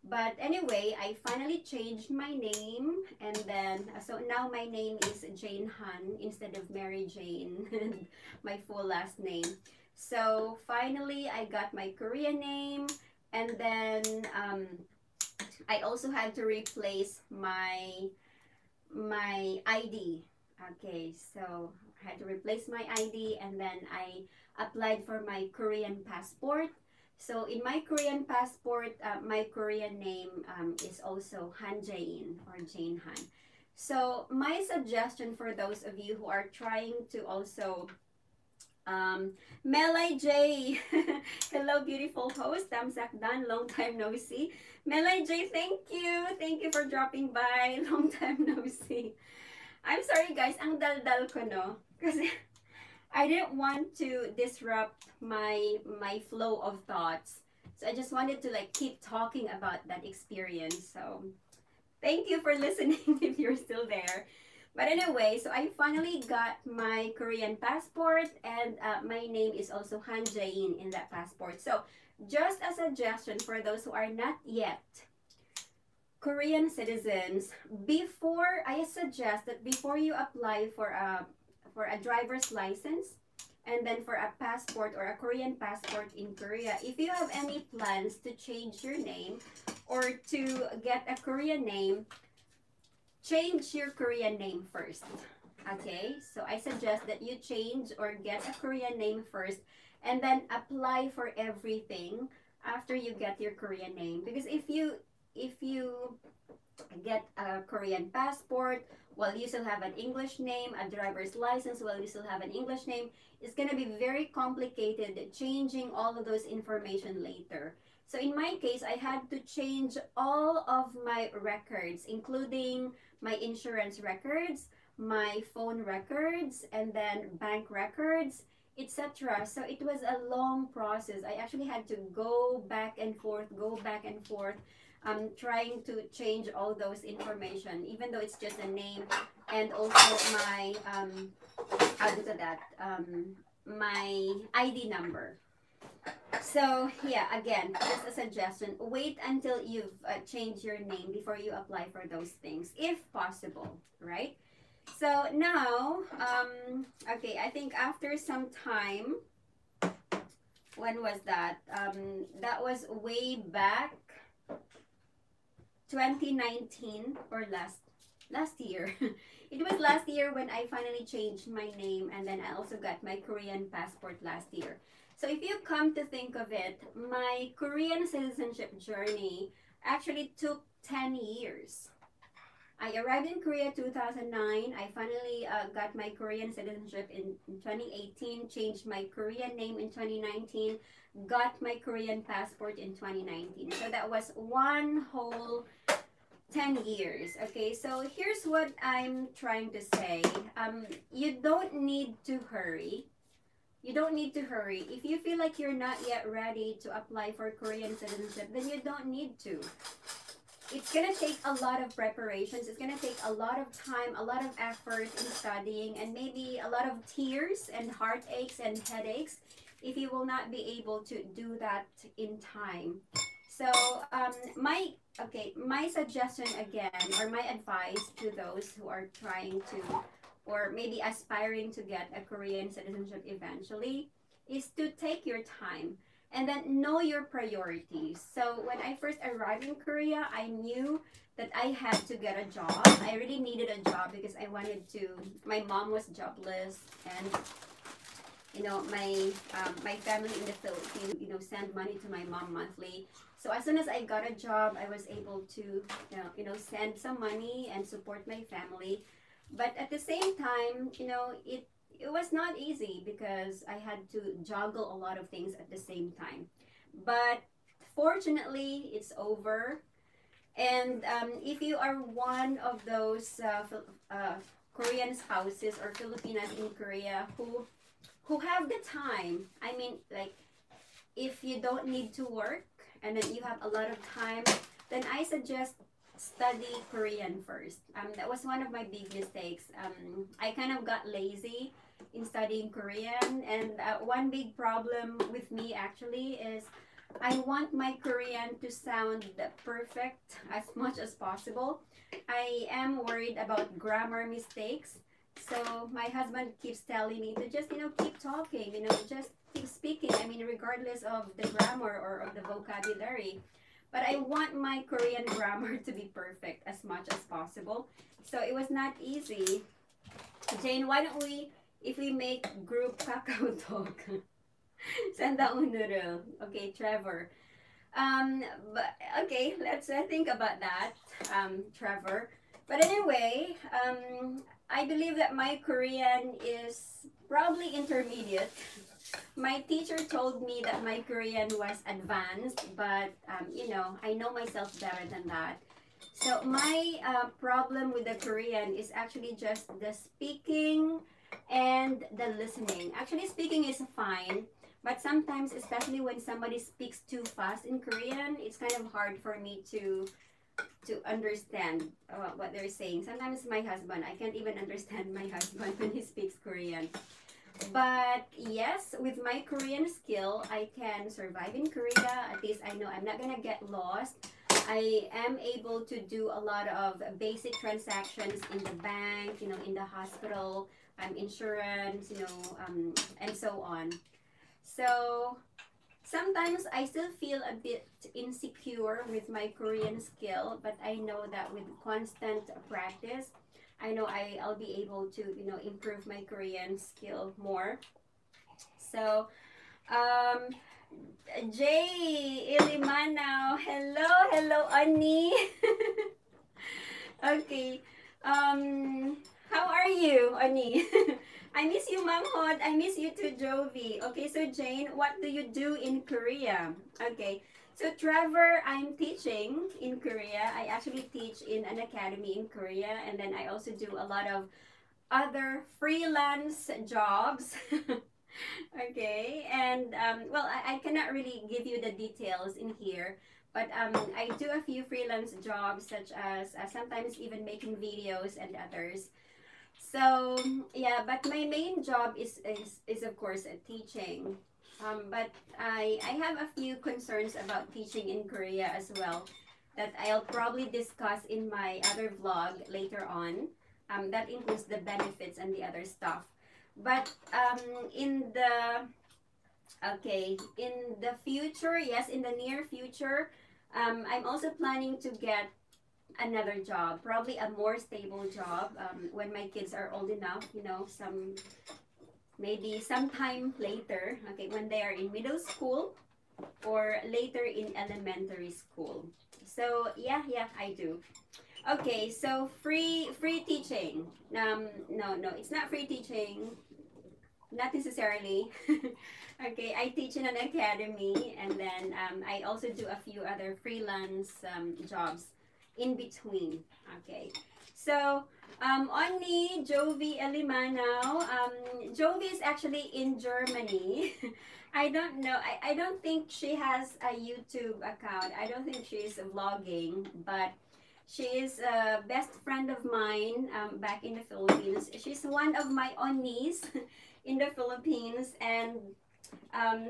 But anyway, I finally changed my name, and then so now my name is Jane Han instead of Mary Jane, my full last name. So finally, I got my Korean name, and then I also had to replace my ID. Okay, so I had to replace my ID, and then I applied for my Korean passport. So in my Korean passport, my Korean name is also Han Jae-in or Jane Han. So my suggestion for those of you who are trying to also Melay J, hello beautiful host, Damsak Dan, long time no see. Melay J, thank you for dropping by, long time no see. I'm sorry guys, ang dal-dal ko no, kasi I didn't want to disrupt my flow of thoughts. So I just wanted to like keep talking about that experience. So thank you for listening if you're still there. But anyway, so I finally got my Korean passport, and my name is also Han Jae-in in that passport. So just a suggestion for those who are not yet Korean citizens, I suggest that before you apply for a driver's license, and then for a passport or a Korean passport in Korea, if you have any plans to change your name or to get a Korean name, change your Korean name first. Okay, so I suggest that you change or get a Korean name first, and then apply for everything after you get your Korean name. Because if you get a Korean passport while you still have an English name, a driver's license while you still have an English name, it's going to be very complicated changing all of those information later. So in my case, I had to change all of my records, including my insurance records, my phone records, and then bank records, etc. So it was a long process. I actually had to go back and forth, trying to change all those information, even though it's just a name, and also my my ID number. So yeah, again, just a suggestion, wait until you've changed your name before you apply for those things, if possible, right? So now, okay, I think after some time, when was that? That was way back 2019 or last year. It was last year when I finally changed my name, and then I also got my Korean passport last year. So if you come to think of it, my Korean citizenship journey actually took 10 years. I arrived in Korea 2009. I finally got my Korean citizenship in 2018, changed my Korean name in 2019, got my Korean passport in 2019. So that was one whole 10 years. Okay, so here's what I'm trying to say. You don't need to hurry. You don't need to hurry. If you feel like you're not yet ready to apply for Korean citizenship, then you don't need to. It's going to take a lot of preparations. It's going to take a lot of time, a lot of effort in studying, and maybe a lot of tears and heartaches and headaches if you will not be able to do that in time. So my suggestion again, or my advice to those who are trying to, or maybe aspiring to get a Korean citizenship eventually, is to take your time. And then know your priorities. So when I first arrived in Korea, I knew that I had to get a job. I really needed a job because I wanted to, my mom was jobless, and you know, my family in the Philippines, you know, send money to my mom monthly. So as soon as I got a job, I was able to, you know, send some money and support my family. But at the same time, you know, it was not easy because I had to juggle a lot of things at the same time. But fortunately, it's over. And if you are one of those Korean spouses or Filipinas in Korea who have the time, I mean, like, if you don't need to work and then you have a lot of time, then I suggest study Korean first. That was one of my big mistakes. I kind of got lazy in studying Korean, and one big problem with me actually is I want my Korean to sound perfect as much as possible. I am worried about grammar mistakes. So my husband keeps telling me to just, you know, keep talking, you know, just keep speaking. I mean, regardless of the grammar or of the vocabulary. But I want my Korean grammar to be perfect as much as possible. So it was not easy. Jane, why don't we, if we make group Kakao Talk, Sanda Unuru. Okay, Trevor. But okay, let's think about that, Trevor. But anyway, I believe that my Korean is probably intermediate. My teacher told me that my Korean was advanced, but you know, I know myself better than that. So my problem with the Korean is actually just the speaking and the listening. Actually, speaking is fine, but sometimes, especially when somebody speaks too fast in Korean, it's kind of hard for me to understand what they're saying. Sometimes my husband, I can't even understand my husband when he speaks Korean. But yes, with my Korean skill, I can survive in Korea. At least I know I'm not gonna get lost. I am able to do a lot of basic transactions in the bank, you know, in the hospital, insurance, you know, and so on. So sometimes I still feel a bit insecure with my Korean skill, but I know that with constant practice, I know I'll be able to, you know, improve my Korean skill more. So, Jay Ilimanaw, hello, hello, Ani. Okay, how are you, Ani? I miss you, Ma'am Hod. I miss you too, Jovi. Okay, so Jane, what do you do in Korea? Okay, so Trevor, I'm teaching in Korea. I actually teach in an academy in Korea, and then I also do a lot of other freelance jobs. Okay, and well, I cannot really give you the details in here, but I do a few freelance jobs, such as sometimes even making videos and others. So yeah, but my main job is of course teaching. But I have a few concerns about teaching in Korea as well that I'll probably discuss in my other vlog later on. That includes the benefits and the other stuff. But in the future, yes, in the near future, I'm also planning to get another job, probably a more stable job when my kids are old enough, you know, maybe sometime later, okay, when they are in middle school or later in elementary school. So yeah, I do. Okay, so free teaching. No, it's not free teaching. Not necessarily. Okay, I teach in an academy, and then I also do a few other freelance jobs in between. Okay, so Onni Jovi Elimanaw. Jovi is actually in Germany. I don't know. I don't think she has a YouTube account. I don't think she's vlogging, but she is a best friend of mine back in the Philippines. She's one of my Onnis in the Philippines, and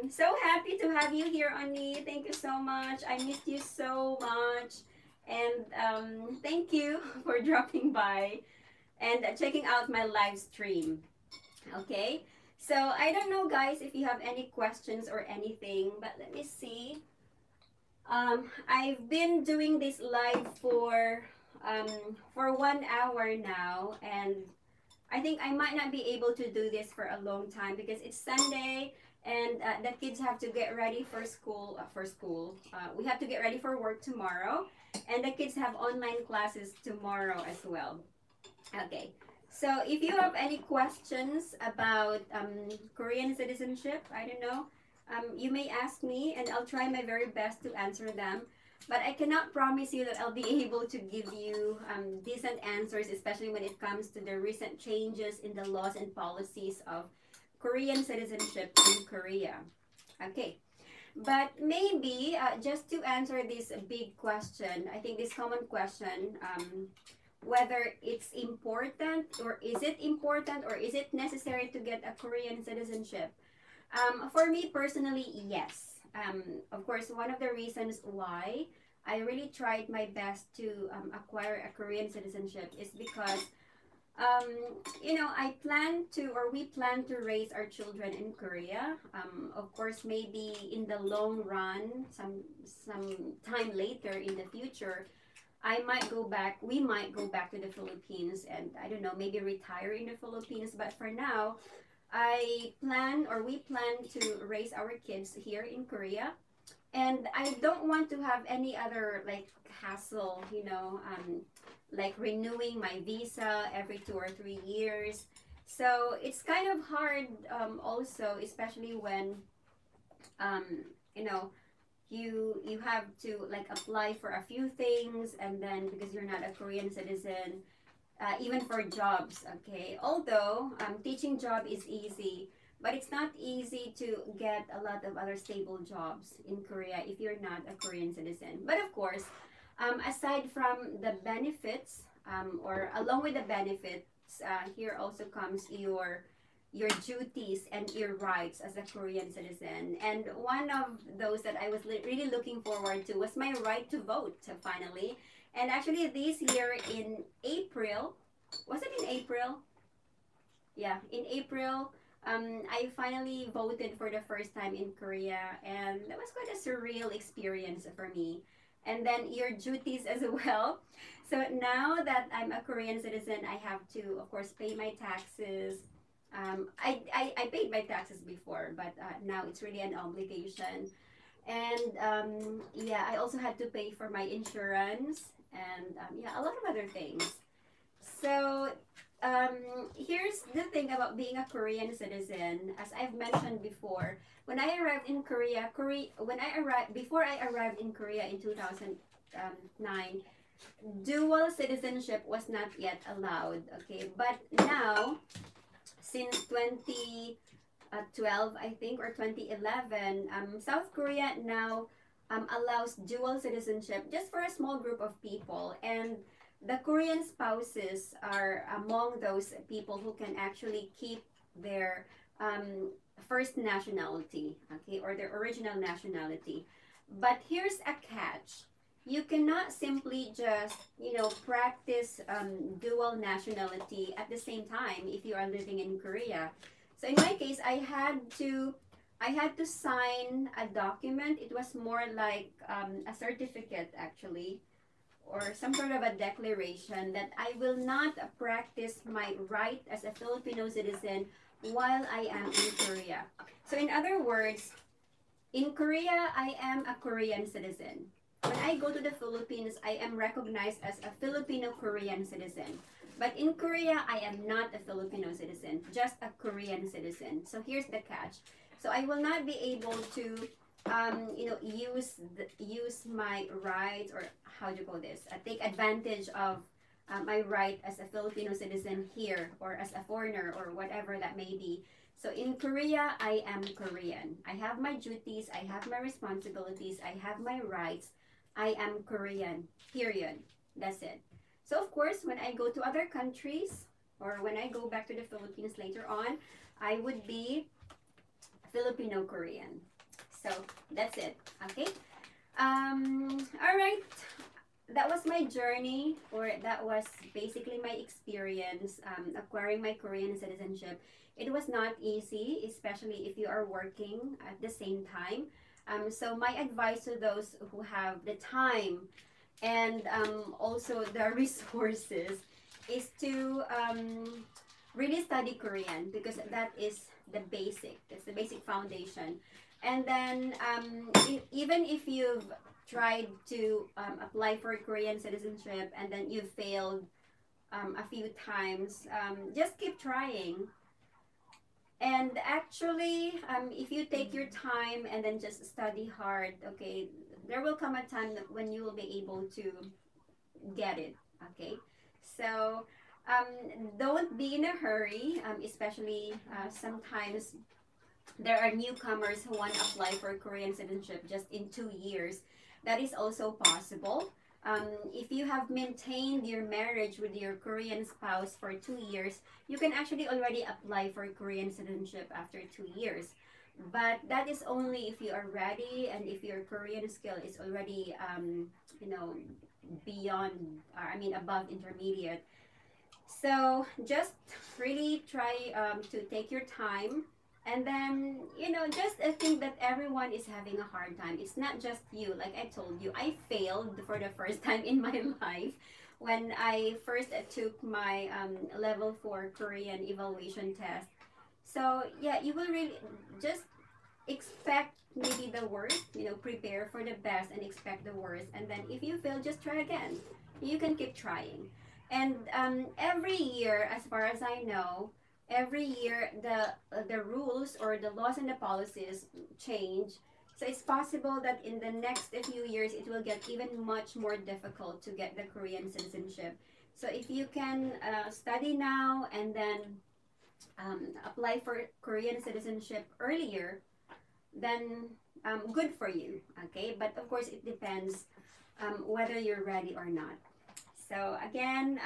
so happy to have you here, Onni. Thank you so much. I missed you so much, and thank you for dropping by and checking out my live stream. Okay, So I don't know, guys, if you have any questions or anything, but let me see. I've been doing this live for 1 hour now, and I think I might not be able to do this for a long time because it's Sunday and the kids have to get ready for school. We have to get ready for work tomorrow, and the kids have online classes tomorrow as well. Okay. So if you have any questions about Korean citizenship, I don't know, you may ask me and I'll try my very best to answer them. But I cannot promise you that I'll be able to give you decent answers, especially when it comes to the recent changes in the laws and policies of Korean citizenship in Korea. Okay. But maybe just to answer this big question, I think this common question, whether it's important or is it necessary to get a Korean citizenship? For me personally, yes. Of course, one of the reasons why I really tried my best to acquire a Korean citizenship is because we plan to raise our children in Korea. Of course, maybe in the long run, some time later in the future, we might go back to the Philippines and I don't know, maybe retire in the Philippines. But for now, we plan to raise our kids here in Korea. And I don't want to have any other like hassle, like renewing my visa every 2 or 3 years. So it's kind of hard also, especially when, um, you know, you have to like apply for a few things and then because you're not a Korean citizen, even for jobs. Okay, although teaching job is easy, but it's not easy to get a lot of other stable jobs in Korea if you're not a Korean citizen. But of course, aside from the benefits, or along with the benefits, here also comes your duties and your rights as a Korean citizen. And one of those that I was really looking forward to was my right to vote finally. And actually this year in April, was it in April? Yeah, in April, I finally voted for the first time in Korea, and that was quite a surreal experience for me. And then your duties as well. So now that I'm a Korean citizen, I have to, of course, pay my taxes. I paid my taxes before, but now it's really an obligation. And yeah, I also had to pay for my insurance and yeah, a lot of other things. So here's the thing about being a Korean citizen. As I've mentioned before, when I arrived in before I arrived in Korea in 2009, dual citizenship was not yet allowed. Okay, but now, since 2012, I think, or 2011, South Korea now allows dual citizenship just for a small group of people. And the Korean spouses are among those people who can actually keep their first nationality, okay, or their original nationality. But here's a catch. You cannot simply just, practice dual nationality at the same time if you are living in Korea. So in my case, I had to sign a document. It was more like a certificate, actually, or some sort of a declaration that I will not practice my right as a Filipino citizen while I am in Korea. So in other words, in Korea, I am a Korean citizen. When I go to the Philippines, I am recognized as a Filipino-Korean citizen. But in Korea, I am not a Filipino citizen, just a Korean citizen. So here's the catch. So I will not be able to use my rights, or how do you call this? Take advantage of my right as a Filipino citizen here, or as a foreigner, or whatever that may be. So in Korea, I am Korean. I have my duties, I have my responsibilities, I have my rights. I am Korean, period. That's it. So of course, when I go to other countries, or when I go back to the Philippines later on, I would be Filipino-Korean. So that's it. Okay. All right. that was my journey, or that was basically my experience acquiring my Korean citizenship. It was not easy, especially if you are working at the same time. So my advice to those who have the time and also the resources is to really study Korean, because that is the basic. It's the basic foundation. And then even if you've tried to apply for Korean citizenship and then you failed a few times, just keep trying. And actually, if you take your time and then just study hard, okay, there will come a time that when you will be able to get it. Okay, so don't be in a hurry, especially sometimes there are newcomers who want to apply for Korean citizenship just in 2 years. That is also possible. If you have maintained your marriage with your Korean spouse for 2 years, you can actually already apply for Korean citizenship after 2 years. But that is only if you are ready and if your Korean skill is already, you know, beyond, I mean, above intermediate. So just really try to take your time, and then just think that everyone is having a hard time. It's not just you. Like I told you, I failed for the first time in my life when I first took my level 4 Korean evaluation test. So yeah, you will really just expect maybe the worst, prepare for the best and expect the worst, and then if you fail, just try again. You can keep trying. And every year, as far as I know, every year the rules or the laws and the policies change. So it's possible that in the next few years it will get even much more difficult to get the Korean citizenship. So if you can study now and then apply for Korean citizenship earlier, then good for you. Okay, but of course it depends whether you're ready or not. So again,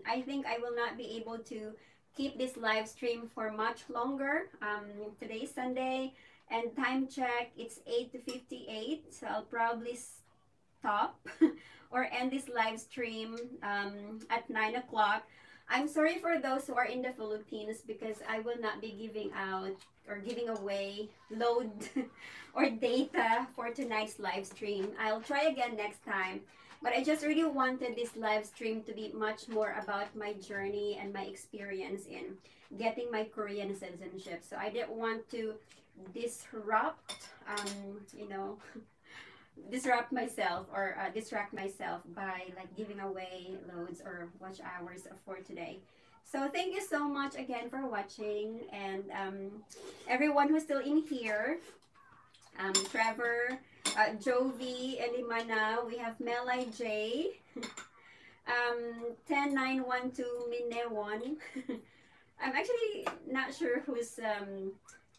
I think I will not be able to keep this live stream for much longer. Today's Sunday, and time check, it's 8:58. So I'll probably stop or end this live stream at 9 o'clock. I'm sorry for those who are in the Philippines, because I will not be giving out or giving away load or data for tonight's live stream. I'll try again next time. But I just really wanted this live stream to be much more about my journey and my experience in getting my Korean citizenship. So I didn't want to disrupt, disrupt myself or distract myself by like giving away loads or watch hours for today. So thank you so much again for watching, and everyone who's still in here, Trevor, Jovi, Elimana, we have Melai J, 10912 Minewon. I'm actually not sure whose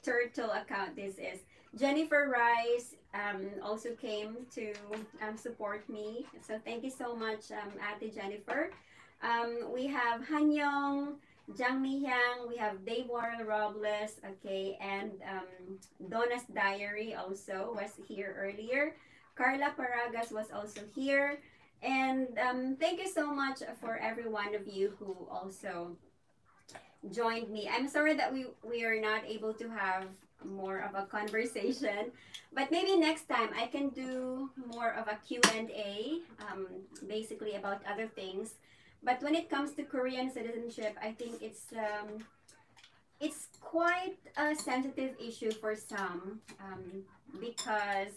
turtle account this is. Jennifer Rice also came to support me. So thank you so much, Ate Jennifer. We have Hanyong, Jang Mihyang, we have Dave Warren Robles, okay, and Donna's Diary also was here earlier. Carla Paragas was also here. And thank you so much for every one of you who also joined me. I'm sorry that we are not able to have more of a conversation, but maybe next time I can do more of a Q&A, basically about other things. But when it comes to Korean citizenship, I think it's quite a sensitive issue for some, because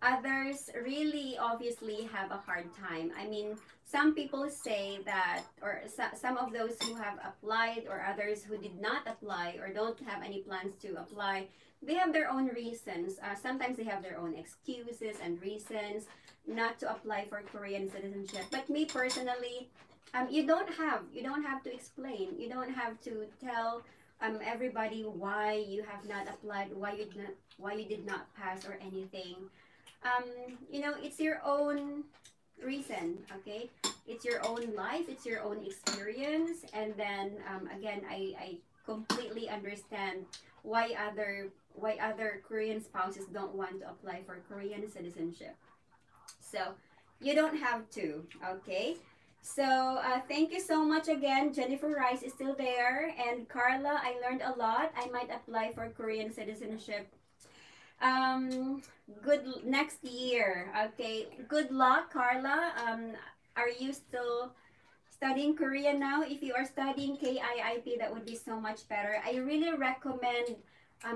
others really obviously have a hard time. I mean, some people say that, or some of those who have applied or others who did not apply or don't have any plans to apply, they have their own reasons. Sometimes they have their own excuses and reasons not to apply for Korean citizenship. But me personally, you don't have to explain. You don't have to tell everybody why you have not applied, why you did not pass or anything. It's your own reason, okay? It's your own life, it's your own experience, and then again, I completely understand why other Korean spouses don't want to apply for Korean citizenship. So You don't have to, okay? So, thank you so much again. Jennifer Rice is still there. And Carla, I learned a lot. I might apply for Korean citizenship. Um, good next year. Okay. Good luck, Carla. Are you still studying Korean now? If you are studying KIIP, that would be so much better. I really recommend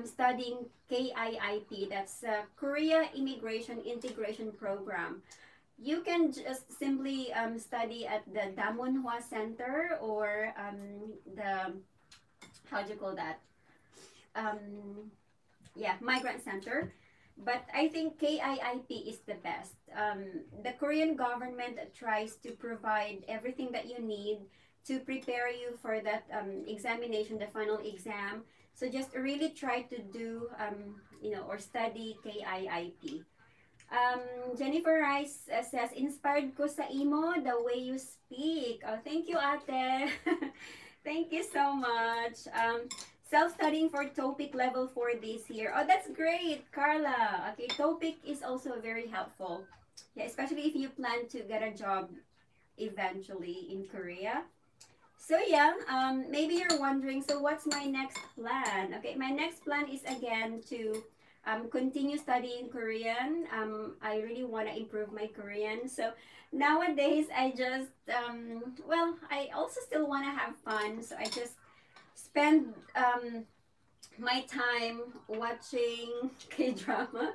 studying KIIP. That's Korea Immigration Integration Program. You can just simply study at the Damonhwa Center or the, how do you call that? Yeah, Migrant Center. But I think KIIP is the best. The Korean government tries to provide everything that you need to prepare you for that examination, the final exam. So just really try to do, or study KIIP. Jennifer Rice says, inspired ko sa imo, the way you speak. Oh, thank you, ate. Thank you so much. Self-studying for TOPIK level 4 this year. Oh, that's great, Carla. Okay, TOPIK is also very helpful. Yeah, especially if you plan to get a job eventually in Korea. So yeah, maybe you're wondering, so what's my next plan? Okay, my next plan is again to continue studying Korean. I really want to improve my Korean. So nowadays, I just, I also still want to have fun. So I just spend my time watching K-drama.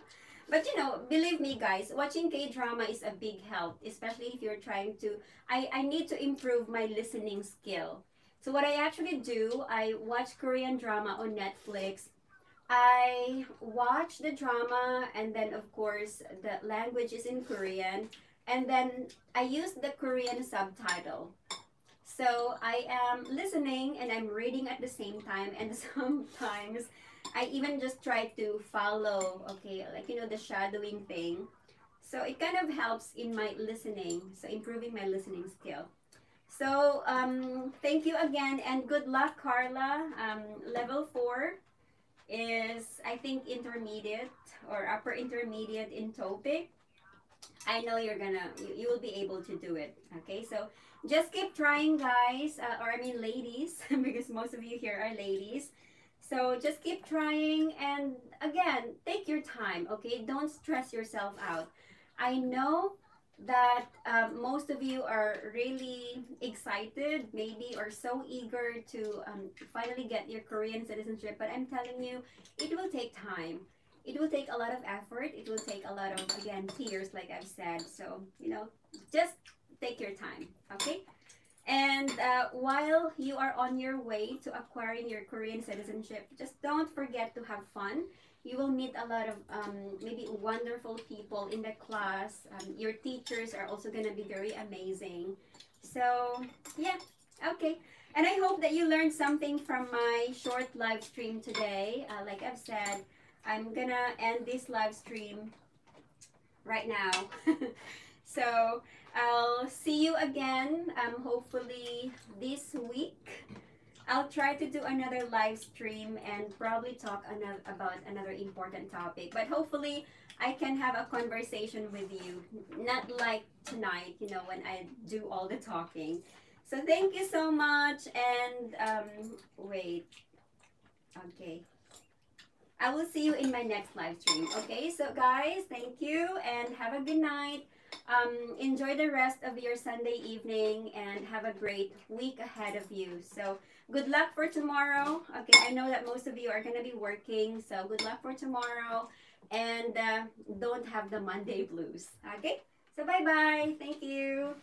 But believe me guys, watching K-drama is a big help, especially if you're trying to, I need to improve my listening skill. So what I actually do, I watch Korean drama on Netflix. I watch the drama and then of course the language is in Korean and then I use the Korean subtitle. So I am listening and I'm reading at the same time and sometimes I even just try to follow, okay, like the shadowing thing. So it kind of helps in my listening, so improving my listening skill. So thank you again and good luck, Carla. Level 4 is I think intermediate or upper intermediate in TOPIK. I know you will be able to do it. Okay, so just keep trying, guys, or I mean ladies, because most of you here are ladies. So just keep trying and again, take your time, okay? Don't stress yourself out. I know that most of you are really excited, maybe, or so eager to finally get your Korean citizenship, but I'm telling you, it will take time. It will take a lot of effort. It will take a lot of, again, tears, like I've said. So, just take your time, okay? And while you are on your way to acquiring your Korean citizenship, just don't forget to have fun. You will meet a lot of maybe wonderful people in the class. Your teachers are also going to be very amazing. So, yeah, okay. And I hope that you learned something from my short live stream today. Like I've said, I'm going to end this live stream right now. So, I'll see you again, hopefully this week. I'll try to do another live stream and probably talk about another important topic. But hopefully, I can have a conversation with you. Not like tonight, when I do all the talking. So thank you so much. And wait. Okay. I will see you in my next live stream. Okay, so guys, thank you and have a good night. Enjoy the rest of your Sunday evening and have a great week ahead of you. So good luck for tomorrow. Okay, I know that most of you are going to be working. So good luck for tomorrow. And don't have the Monday blues. Okay, so bye-bye. Thank you.